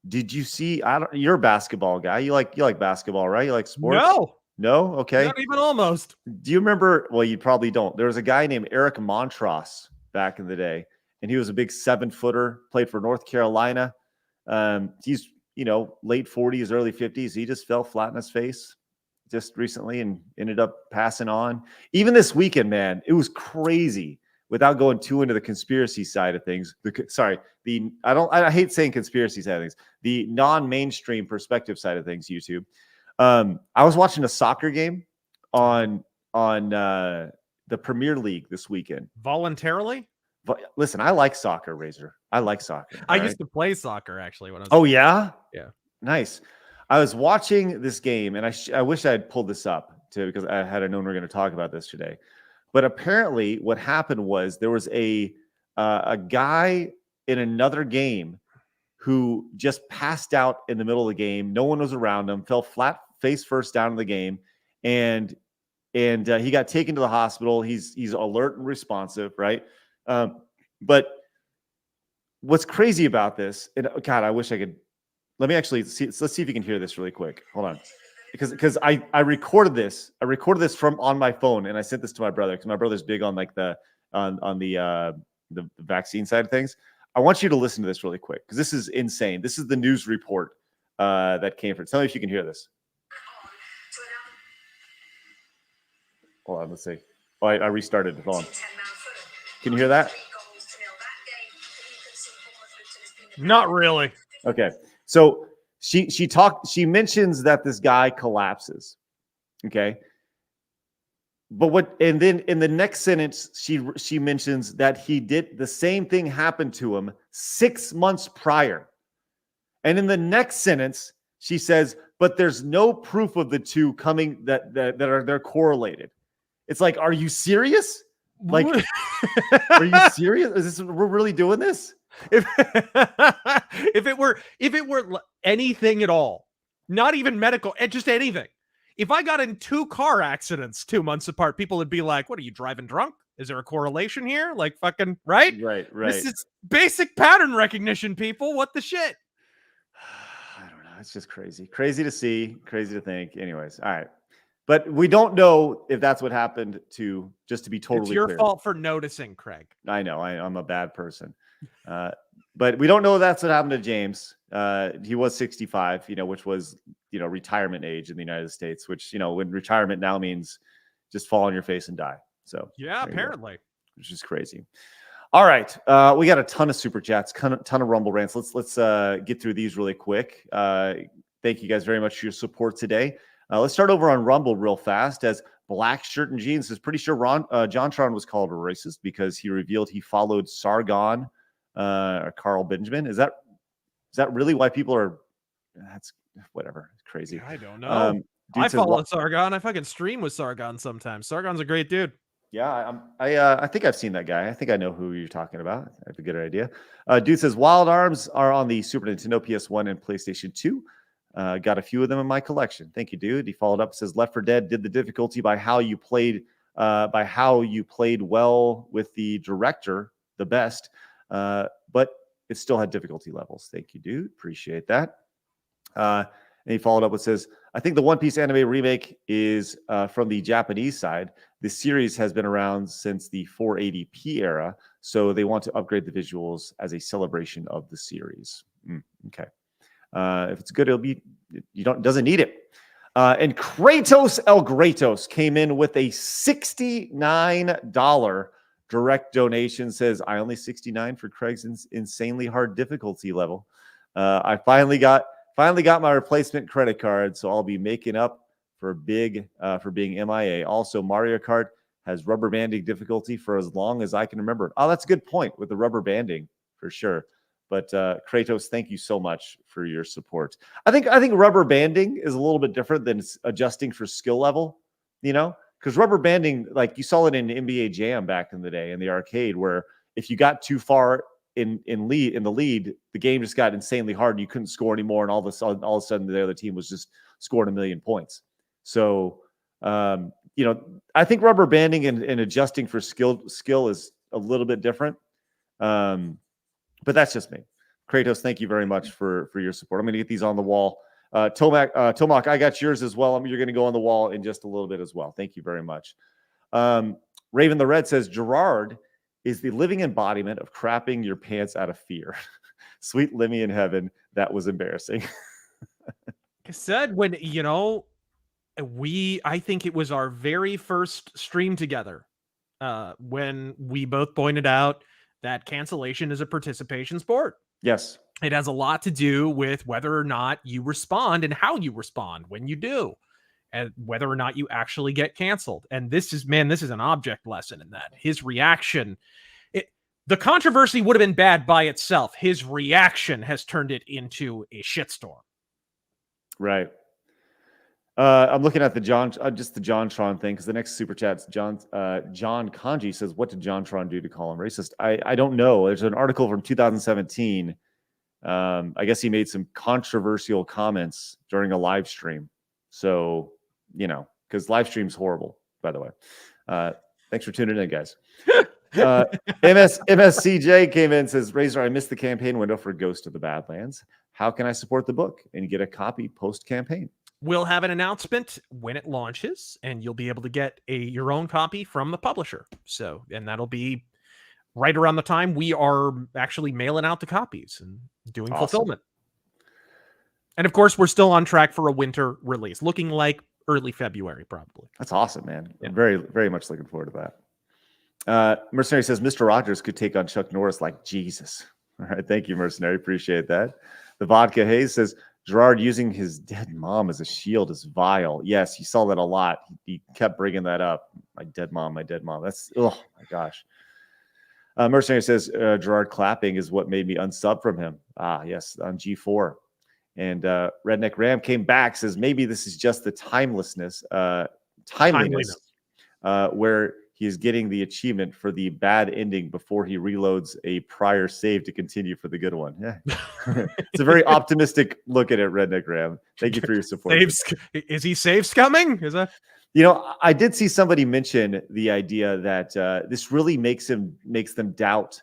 did you see? You're a basketball guy. You like basketball, right? You like sports? No. Okay. Not even almost. Do you remember? Well, you probably don't. There was a guy named Eric Montross back in the day, and he was a big 7-footer. Played for North Carolina. He's late 40s, early 50s. He just fell flat in his face just recently and ended up passing on. Even this weekend, man, it was crazy. Without going too into the conspiracy side of things, I hate saying conspiracy side of things, the non-mainstream perspective side of things, YouTube. I was watching a soccer game on the Premier League this weekend. Voluntarily? But listen, I like soccer, Raz0r. I like soccer. I used to play soccer actually when I was. Oh yeah, yeah, nice. I was watching this game, and I wish I had pulled this up too, because I had known we were going to talk about this today. But apparently, what happened was there was a guy in another game who just passed out in the middle of the game. No one was around him. Fell flat face first down in the game, and he got taken to the hospital. He's alert and responsive, right? But what's crazy about this? And God, I wish I could. Let me actually see. Let's see if you can hear this really quick. Hold on. Because I recorded this. I recorded this on my phone, and I sent this to my brother because my brother's big on like the vaccine side of things. I want you to listen to this really quick because this is insane. This is the news report that came from. Tell me if you can hear this. Hold on, let's see. Oh, I restarted it. Hold on. Can you hear that? Not really. Okay, so. She mentions that this guy collapses. Okay. But then in the next sentence, she mentions that he did the same thing happened to him 6 months prior. And in the next sentence, she says, but there's no proof of the two coming they're correlated. It's like, are you serious? Like, are you serious? We're really doing this? If it were anything at all, not even medical, just anything. If I got in 2 car accidents 2 months apart, people would be like, what are you driving drunk? Is there a correlation here? Like fucking right? Right. This is basic pattern recognition, people. What the shit? I don't know. It's just crazy. Crazy to see, crazy to think. Anyways, all right. But we don't know if that's what happened to, just to be totally It's your clear. fault for noticing, Craig. I know I'm a bad person. But we don't know if that's what happened to James. He was 65, which was, retirement age in the United States, which, when retirement now means just fall on your face and die. So yeah, apparently, which is crazy. All right. We got a ton of super chats, ton of Rumble rants. Let's get through these really quick. Thank you guys very much for your support today. Let's start over on Rumble real fast. As Black Shirt and Jeans is pretty sure JonTron was called a racist because he revealed he followed Sargon or Carl Benjamin. Is that really why people are? That's whatever. It's crazy. I don't know. I follow Sargon. I fucking stream with Sargon sometimes. Sargon's a great dude. Yeah, I think I've seen that guy. I think I know who you're talking about. I have a good idea. Dude says Wild Arms are on the Super Nintendo, PS1, and PlayStation 2. Got a few of them in my collection. Thank you, dude. He followed up, says Left 4 Dead did the difficulty by how you played well with the director the best, but it still had difficulty levels. Thank you, dude. Appreciate that. And he followed up with says, I think the One Piece anime remake is from the Japanese side. The series has been around since the 480p era, so they want to upgrade the visuals as a celebration of the series. Okay. If it's good, doesn't need it. And Kratos El Gratos came in with a $69 direct donation. Says, I only 69 for Craig's insanely hard difficulty level. I finally got my replacement credit card, so I'll be making up for being MIA. Also, Mario Kart has rubber banding difficulty for as long as I can remember. Oh, that's a good point with the rubber banding for sure. But Kratos, thank you so much for your support. I think rubber banding is a little bit different than adjusting for skill level, because rubber banding, like you saw it in NBA Jam back in the day in the arcade, where if you got too far in the lead, the game just got insanely hard and you couldn't score anymore, and all of a sudden the other team was just scoring 1 million points. So I think rubber banding and adjusting for skill is a little bit different. But that's just me. Kratos, thank you very much for your support. I'm going to get these on the wall. Tomac, I got yours as well. You're going to go on the wall in just a little bit as well. Thank you very much. Raven the Red says, Gerard is the living embodiment of crapping your pants out of fear. Sweet Lemmy in heaven. That was embarrassing. I said when, I think it was our very first stream together when we both pointed out that cancellation is a participation sport. Yes. It has a lot to do with whether or not you respond and how you respond when you do, and whether or not you actually get canceled. And this is an object lesson in that. His reaction, the controversy would have been bad by itself. His reaction has turned it into a shitstorm. Right. I'm looking at the JonTron thing, because the next super chat's John Kanji says, what did JonTron do to call him racist? I don't know. There's an article from 2017. I guess he made some controversial comments during a live stream. So, because live stream's horrible, by the way. Thanks for tuning in, guys. MSCJ came in and says, Raz0r, I missed the campaign window for Ghost of the Badlands. How can I support the book and get a copy post-campaign? We'll have an announcement when it launches, and you'll be able to get your own copy from the publisher. So, and that'll be right around the time we are actually mailing out the copies and doing fulfillment. And of course, we're still on track for a winter release, looking like early February, probably. That's awesome, man. Yeah. I'm very, very much looking forward to that. Mercenary says Mr. Rogers could take on Chuck Norris like Jesus. All right. Thank you, Mercenary. Appreciate that. The Vodka Hayes says, Gerard using his dead mom as a shield is vile. Yes, you saw that a lot. He kept bringing that up. My dead mom, my dead mom. That's, oh my gosh. Mercenary says Gerard clapping is what made me unsub from him. Ah, yes, on G4. And Redneck Ram came back, says maybe this is just the timeliness, where he is getting the achievement for the bad ending before he reloads a prior save to continue for the good one. Yeah, it's a very optimistic look at it, Redneck Ram. Thank you for your support. Is he save scumming? Is that? I did see somebody mention the idea that this really makes them doubt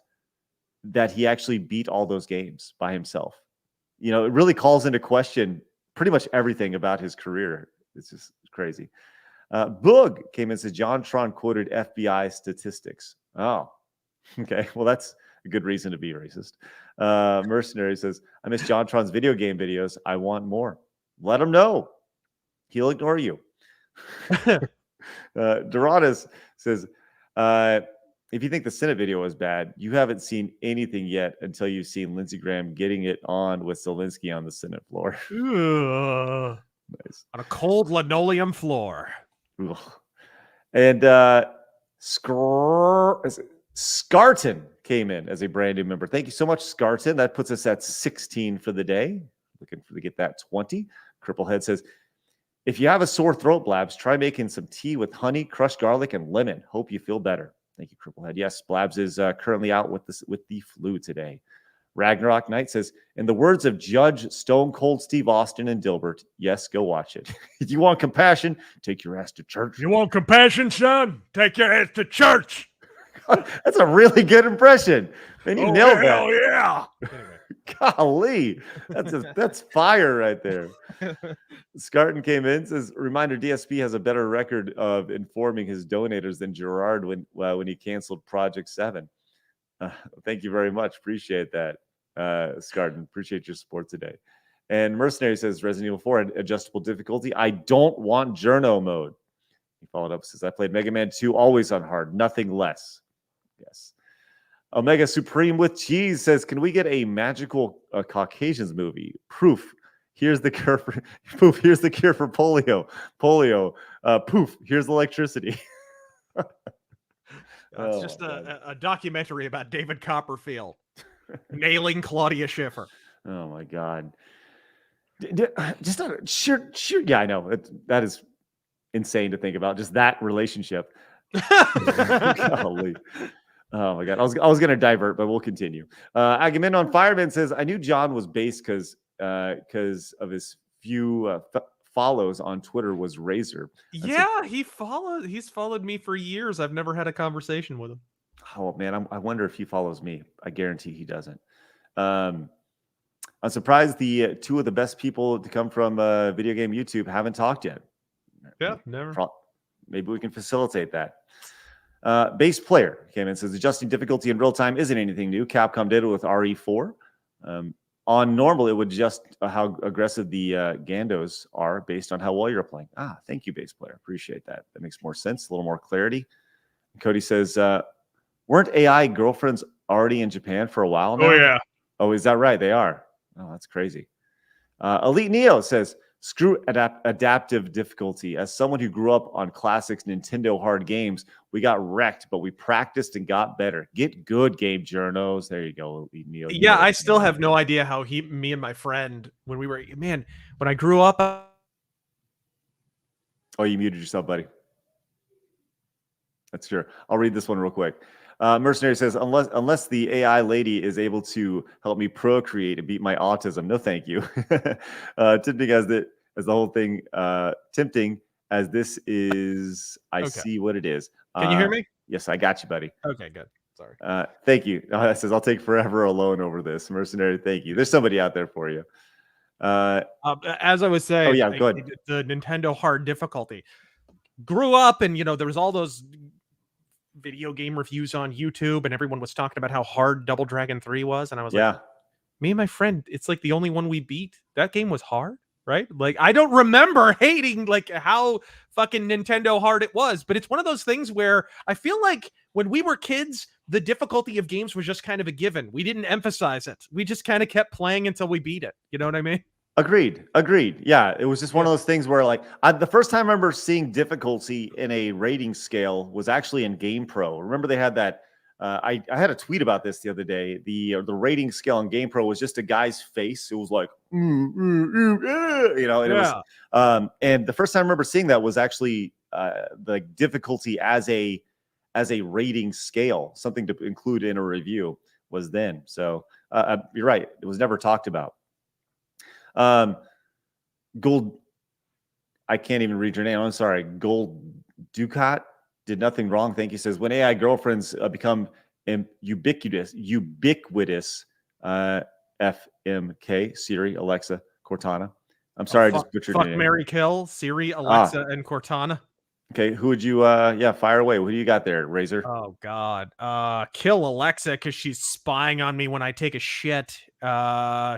that he actually beat all those games by himself. It really calls into question pretty much everything about his career. It's just crazy. Boog came in and said, JonTron quoted FBI statistics. Oh, okay. Well, that's a good reason to be racist. Mercenary says, I miss JonTron's video game videos. I want more. Let him know. He'll ignore you. Doradas says, if you think the Senate video was bad, you haven't seen anything yet until you've seen Lindsey Graham getting it on with Zelensky on the Senate floor. Nice. On a cold linoleum floor. Ugh. And Scarton came in as a brand new member. Thank you so much, Scarton. That puts us at 16 for the day. Looking to get that 20. Cripplehead says, if you have a sore throat, Blabs, try making some tea with honey, crushed garlic, and lemon. Hope you feel better. Thank you, Cripplehead. Yes, Blabs is currently out with the flu today. Ragnarok Knight says, in the words of Judge Stone Cold Steve Austin and Dilbert, yes, go watch it. If you want compassion, take your ass to church. You want compassion, son? Take your ass to church. That's a really good impression. Man, you nailed that. Hell yeah. Golly, that's fire right there. Scarton came in, says, reminder, DSP has a better record of informing his donators than Gerard when he canceled Project 7. Thank you very much. Appreciate that, Scarton. Appreciate your support today. And Mercenary says, Resident Evil 4 adjustable difficulty. I don't want journo mode. He followed up, says, I played Mega Man 2 always on hard, nothing less. Yes. Omega Supreme with Cheese says, can we get a magical Caucasians movie? Proof. Here's the cure for poof. Here's the cure for polio. Poof. Here's electricity. It's just a documentary about David Copperfield nailing Claudia Schiffer. Oh my God. Just sure. Yeah, I know. That is insane to think about. Just that relationship. Golly. Oh my God. I was going to divert, but we'll continue. Agamemnon Fireman says, I knew John was based because of his few follows on Twitter was Raz0r. Yeah, he's followed me for years. I've never had a conversation with him. Oh man, I wonder if he follows me. I guarantee he doesn't. I'm surprised the two of the best people to come from video game YouTube haven't talked yet. Yeah, never. Maybe we can facilitate that. Bass player came in and says, adjusting difficulty in real time isn't anything new. Capcom did it with RE4. On normal, it would adjust how aggressive the Gandos are based on how well you're playing. Thank you, bass player. Appreciate that. That makes more sense, a little more clarity. Cody says, weren't AI girlfriends already in Japan for a while now? Oh, yeah. Oh, is that right? They are. Oh, that's crazy. Elite Neo says, screw adaptive difficulty. As someone who grew up on classics Nintendo hard games, we got wrecked, but we practiced and got better. Get good, game journos. There you go, Elite Neo. Yeah, I still have no idea how me and my friend, when I grew up. Oh, you muted yourself, buddy. That's sure. I'll read this one real quick. Mercenary says, unless the AI lady is able to help me procreate and beat my autism, no thank you. Tempting as the whole thing, tempting as this is, I see what it is. Can you hear me? Yes, I got you, buddy. Okay, good. Sorry. Thank you. That says, I'll take forever alone over this. Mercenary, thank you. There's somebody out there for you. As I was saying, go ahead. The Nintendo hard difficulty. Grew up and, there was all those video game reviews on YouTube and everyone was talking about how hard Double Dragon 3 was. And I was like, me and my friend, it's like the only one we beat. That game was hard, right? Like, I don't remember hating like how fucking Nintendo hard it was, but it's one of those things where I feel like when we were kids, the difficulty of games was just kind of a given. We didn't emphasize it. We just kind of kept playing until we beat it. You know what I mean? Agreed. Yeah, it was just one of those things where, like, the first time I remember seeing difficulty in a rating scale was actually in GamePro. Remember they had that. I had a tweet about this the other day. The rating scale on GamePro was just a guy's face. It was like, and it was. And the first time I remember seeing that was actually the difficulty as a rating scale, something to include in a review was then. So you're right. It was never talked about. Gold, I can't even read your name. I'm sorry. Gold Ducat did nothing wrong. Thank you. Says, when AI girlfriends become ubiquitous, FMK, Siri, Alexa, Cortana. I'm sorry, I just butchered your name. Marry, kill, Siri, Alexa, and Cortana. Okay, who would you fire away? Who do you got there, Razor? Oh God. Kill Alexa because she's spying on me when I take a shit. Man,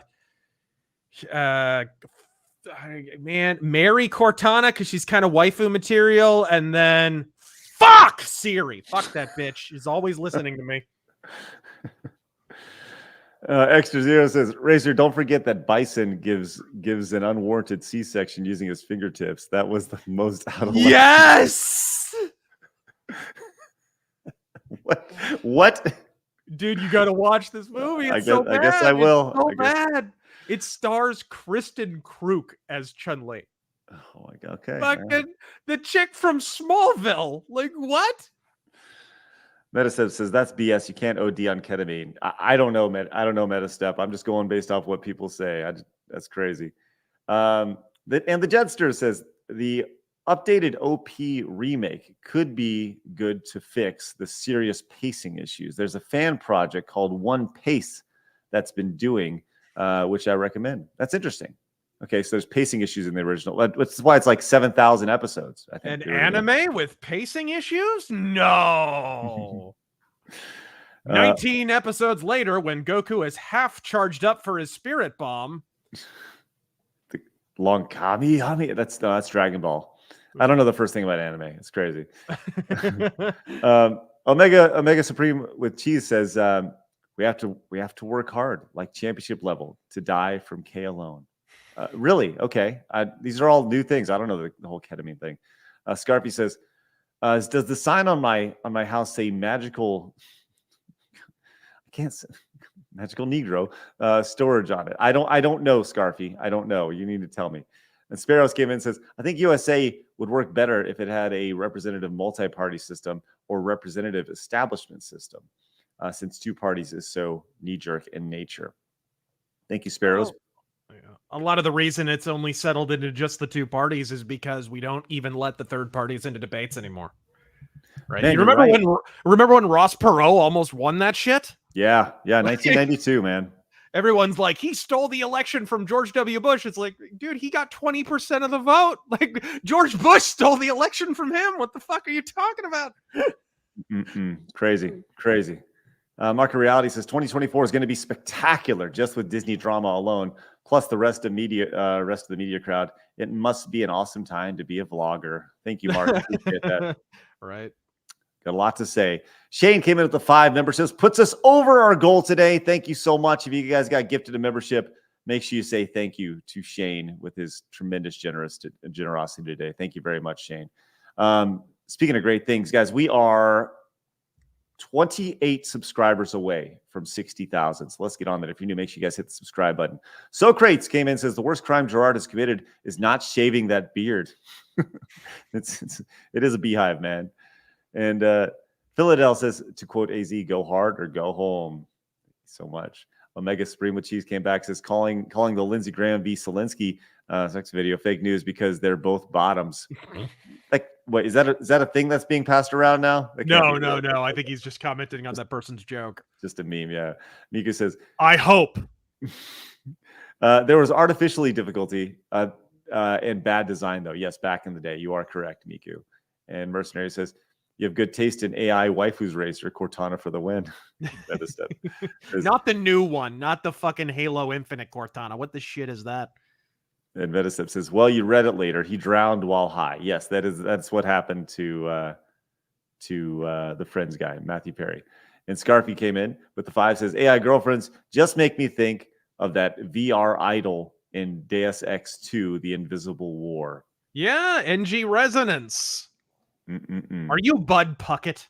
marry Cortana because she's kind of waifu material, and then fuck Siri. Fuck that bitch. She's always listening to me. Extra Zero says, Razor, don't forget that Bison gives an unwarranted C-section using his fingertips. That was the most out of Yes. What? Dude, you got to watch this movie. It's I guess I will. It's so bad. It stars Kristen Kruk as Chun-Li. Oh my God. Okay. Fucking the chick from Smallville. Like, what? Metastep says that's BS. You can't OD on ketamine. I don't know, I don't know Metastep. I'm just going based off what people say. That's crazy. And the Jetster says the updated OP remake could be good to fix the serious pacing issues. There's a fan project called One Pace that's been doing, which I recommend. That's interesting. Okay, so there's pacing issues in the original. That's why it's like 7,000 episodes, I think. An anime with pacing issues? No. 19 episodes later, when Goku is half charged up for his spirit bomb. The long Kami? That's Dragon Ball. I don't know the first thing about anime. It's crazy. Omega Supreme with Cheese says we have to work hard, like championship level, to die from K alone. Really? Okay. These are all new things. I don't know the whole ketamine thing. Scarpy says, does the sign on my house say magical? I can't say magical Negro storage on it. I don't know, Scarpy. I don't know. You need to tell me. And Sparrows came in and says, I think USA would work better if it had a representative multi-party system or representative establishment system, since two parties is so knee-jerk in nature. Thank you, Sparrows. Oh. A lot of the reason it's only settled into just the two parties is because we don't even let the third parties into debates anymore. Right? Man, you remember when Ross Perot almost won that shit? Yeah, 1992, man. Everyone's like, he stole the election from George W. Bush. It's like, dude, he got 20% of the vote. Like, George Bush stole the election from him. What the fuck are you talking about? Crazy. Market Reality says 2024 is going to be spectacular just with Disney drama alone, plus the rest of the media crowd. It must be an awesome time to be a vlogger. Thank you, Mark. Appreciate that. Right. Got a lot to say. Shane came in with the 5 memberships, puts us over our goal today. Thank you so much. If you guys got gifted a membership, make sure you say thank you to Shane with his tremendous generosity today. Thank you very much, Shane. Speaking of great things, guys, we are 28 subscribers away from 60,000. So let's get on that. If you're new, make sure you guys hit the subscribe button. So came in and says the worst crime Gerard has committed is not shaving that beard. It is a beehive, man. And Philadel says, to quote AZ, go hard or go home. So much. Omega Supreme with Cheese came back, says calling the Lindsey Graham v. Zelensky sex video fake news because they're both bottoms. Like, what is that a thing that's being passed around now? No. I think he's just commenting on that person's joke. Just a meme, yeah. Mika says, I hope. There was artificially difficulty and bad design, though. Yes, back in the day. You are correct, Miku. And Mercenary says, you have good taste in AI waifus, Racer. Cortana for the win. That is Not the new one. Not the fucking Halo Infinite Cortana. What the shit is that? And Metastep says, well, you read it later. He drowned while high. Yes, that's what happened to the Friends guy, Matthew Perry. And Scarfy came in with the 5, says, AI girlfriends just make me think of that VR idol in Deus Ex 2, The Invisible War. Yeah, NG Resonance. Are you Bud Puckett?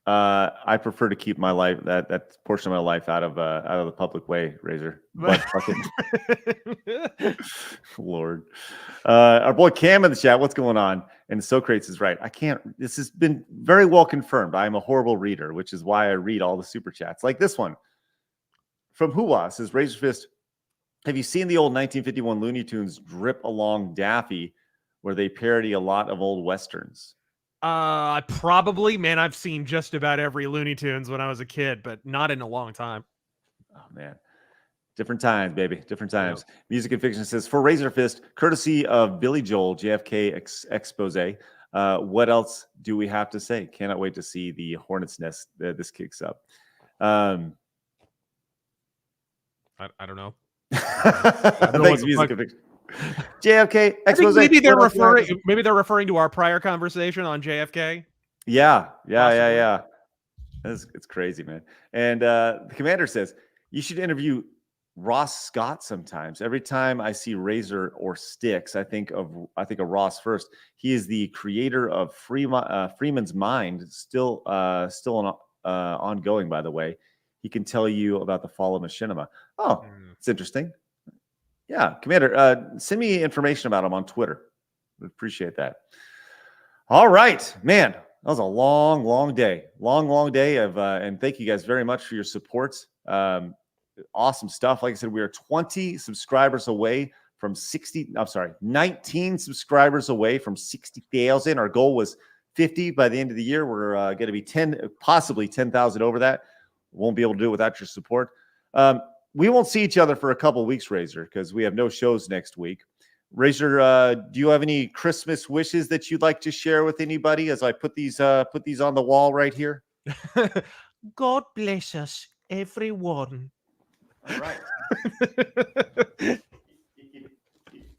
I prefer to keep my life that portion of my life out of the public way, Razor. Bud Puckett. Lord. Our boy Cam in the chat, what's going on? And Socrates is right. This has been very well confirmed. I am a horrible reader, which is why I read all the super chats. Like this one from Huwa says, Razor Fist, have you seen the old 1951 Looney Tunes Drip Along Daffy, where they parody a lot of old Westerns? Probably, man. I've seen just about every Looney Tunes when I was a kid, but not in a long time. Oh man. Different times, baby. Different times. Yep. Music and Fiction says, for Razor Fist, courtesy of Billy Joel, JFK expose. What else do we have to say? Cannot wait to see the Hornet's Nest this kicks up. I don't know. Thanks, Music and Fiction. JFK expose. Maybe they're referring to our prior conversation on JFK. Yeah. It's crazy, man. And the commander says, you should interview Ross Scott sometimes. Every time I see Raz0r Sticks, I think of Ross first. He is the creator of Freeman's Mind, still ongoing, by the way. He can tell you about the fall of machinima. Oh, it's interesting. Yeah, Commander, send me information about him on Twitter. We appreciate that. All right, man. That was a long day. Long day of and thank you guys very much for your support. Awesome stuff. Like I said, we are 20 subscribers away from 19 subscribers away from 60,000. Our goal was 50 by the end of the year. We're going to be 10, possibly 10,000 over that. Won't be able to do it without your support. We won't see each other for a couple of weeks, Raz0r, because we have no shows next week. Raz0r, do you have any Christmas wishes that you'd like to share with anybody as I put these on the wall right here? God bless us, everyone. All right.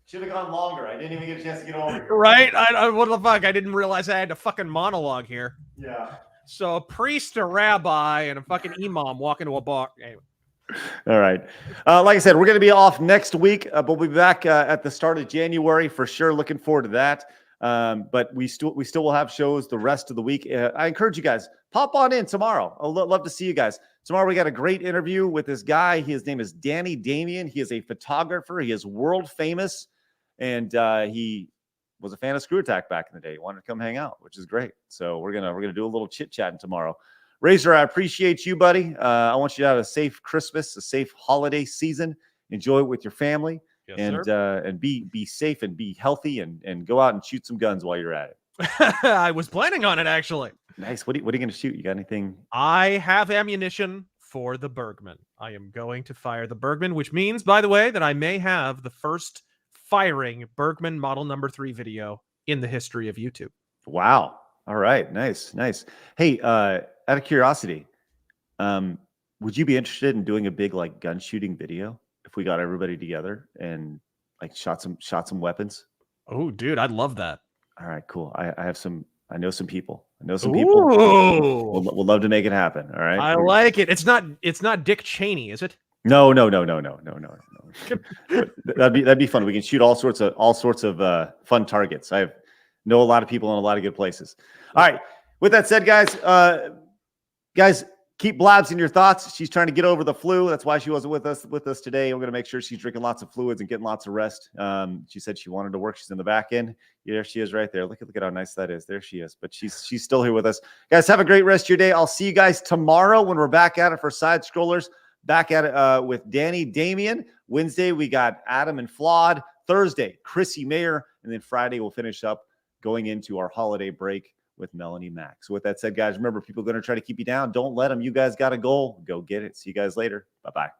Should have gone longer. I didn't even get a chance to get over here. Right? What the fuck? I didn't realize I had a fucking monologue here. Yeah. So a priest, a rabbi, and a fucking imam walk into a bar. Anyway. All right. Like I said, we're going to be off next week, but we'll be back at the start of January for sure. Looking forward to that. But we still will have shows the rest of the week. I encourage you guys, pop on in tomorrow. I'd love to see you guys. Tomorrow we got a great interview with this guy. His name is Danny Damien. He is a photographer. He is world famous, and he was a fan of Screw Attack back in the day. He wanted to come hang out, which is great. So we're gonna do a little chit chatting tomorrow. Raz0r, I appreciate you, buddy. I want you to have a safe Christmas, a safe holiday season. Enjoy it with your family. Yes, and be safe and be healthy and go out and shoot some guns while you're at it. I was planning on it, actually. Nice. What are you going to shoot? You got anything? I have ammunition for the Bergman. I am going to fire the Bergman, which means, by the way, that I may have the first firing Bergman model number 3 video in the history of YouTube. Wow. All right. Nice. Hey, out of curiosity, would you be interested in doing a big like gun shooting video if we got everybody together and like shot some weapons? Oh, dude, I'd love that. All right, cool. I know some people. We'll love to make it happen. All right. I like it. It's not Dick Cheney, is it? No. That'd be fun. We can shoot all sorts of fun targets. I know a lot of people in a lot of good places. All right. With that said, guys, keep Blabs in your thoughts. She's trying to get over the flu. That's why she wasn't with us today. We're going to make sure she's drinking lots of fluids and getting lots of rest. She said she wanted to work. She's in the back end. Yeah, there she is right there. Look at how nice that is. There she is. But she's still here with us. Guys, have a great rest of your day. I'll see you guys tomorrow when we're back at it for Side Scrollers. Back at it with Danny Damien. Wednesday, we got Adam and Flawed. Thursday, Chrissy Mayer. And then Friday, we'll finish up going into our holiday break with Melanie Mack. So with that said, guys, remember, people are going to try to keep you down. Don't let them. You guys got a goal. Go get it. See you guys later. Bye-bye.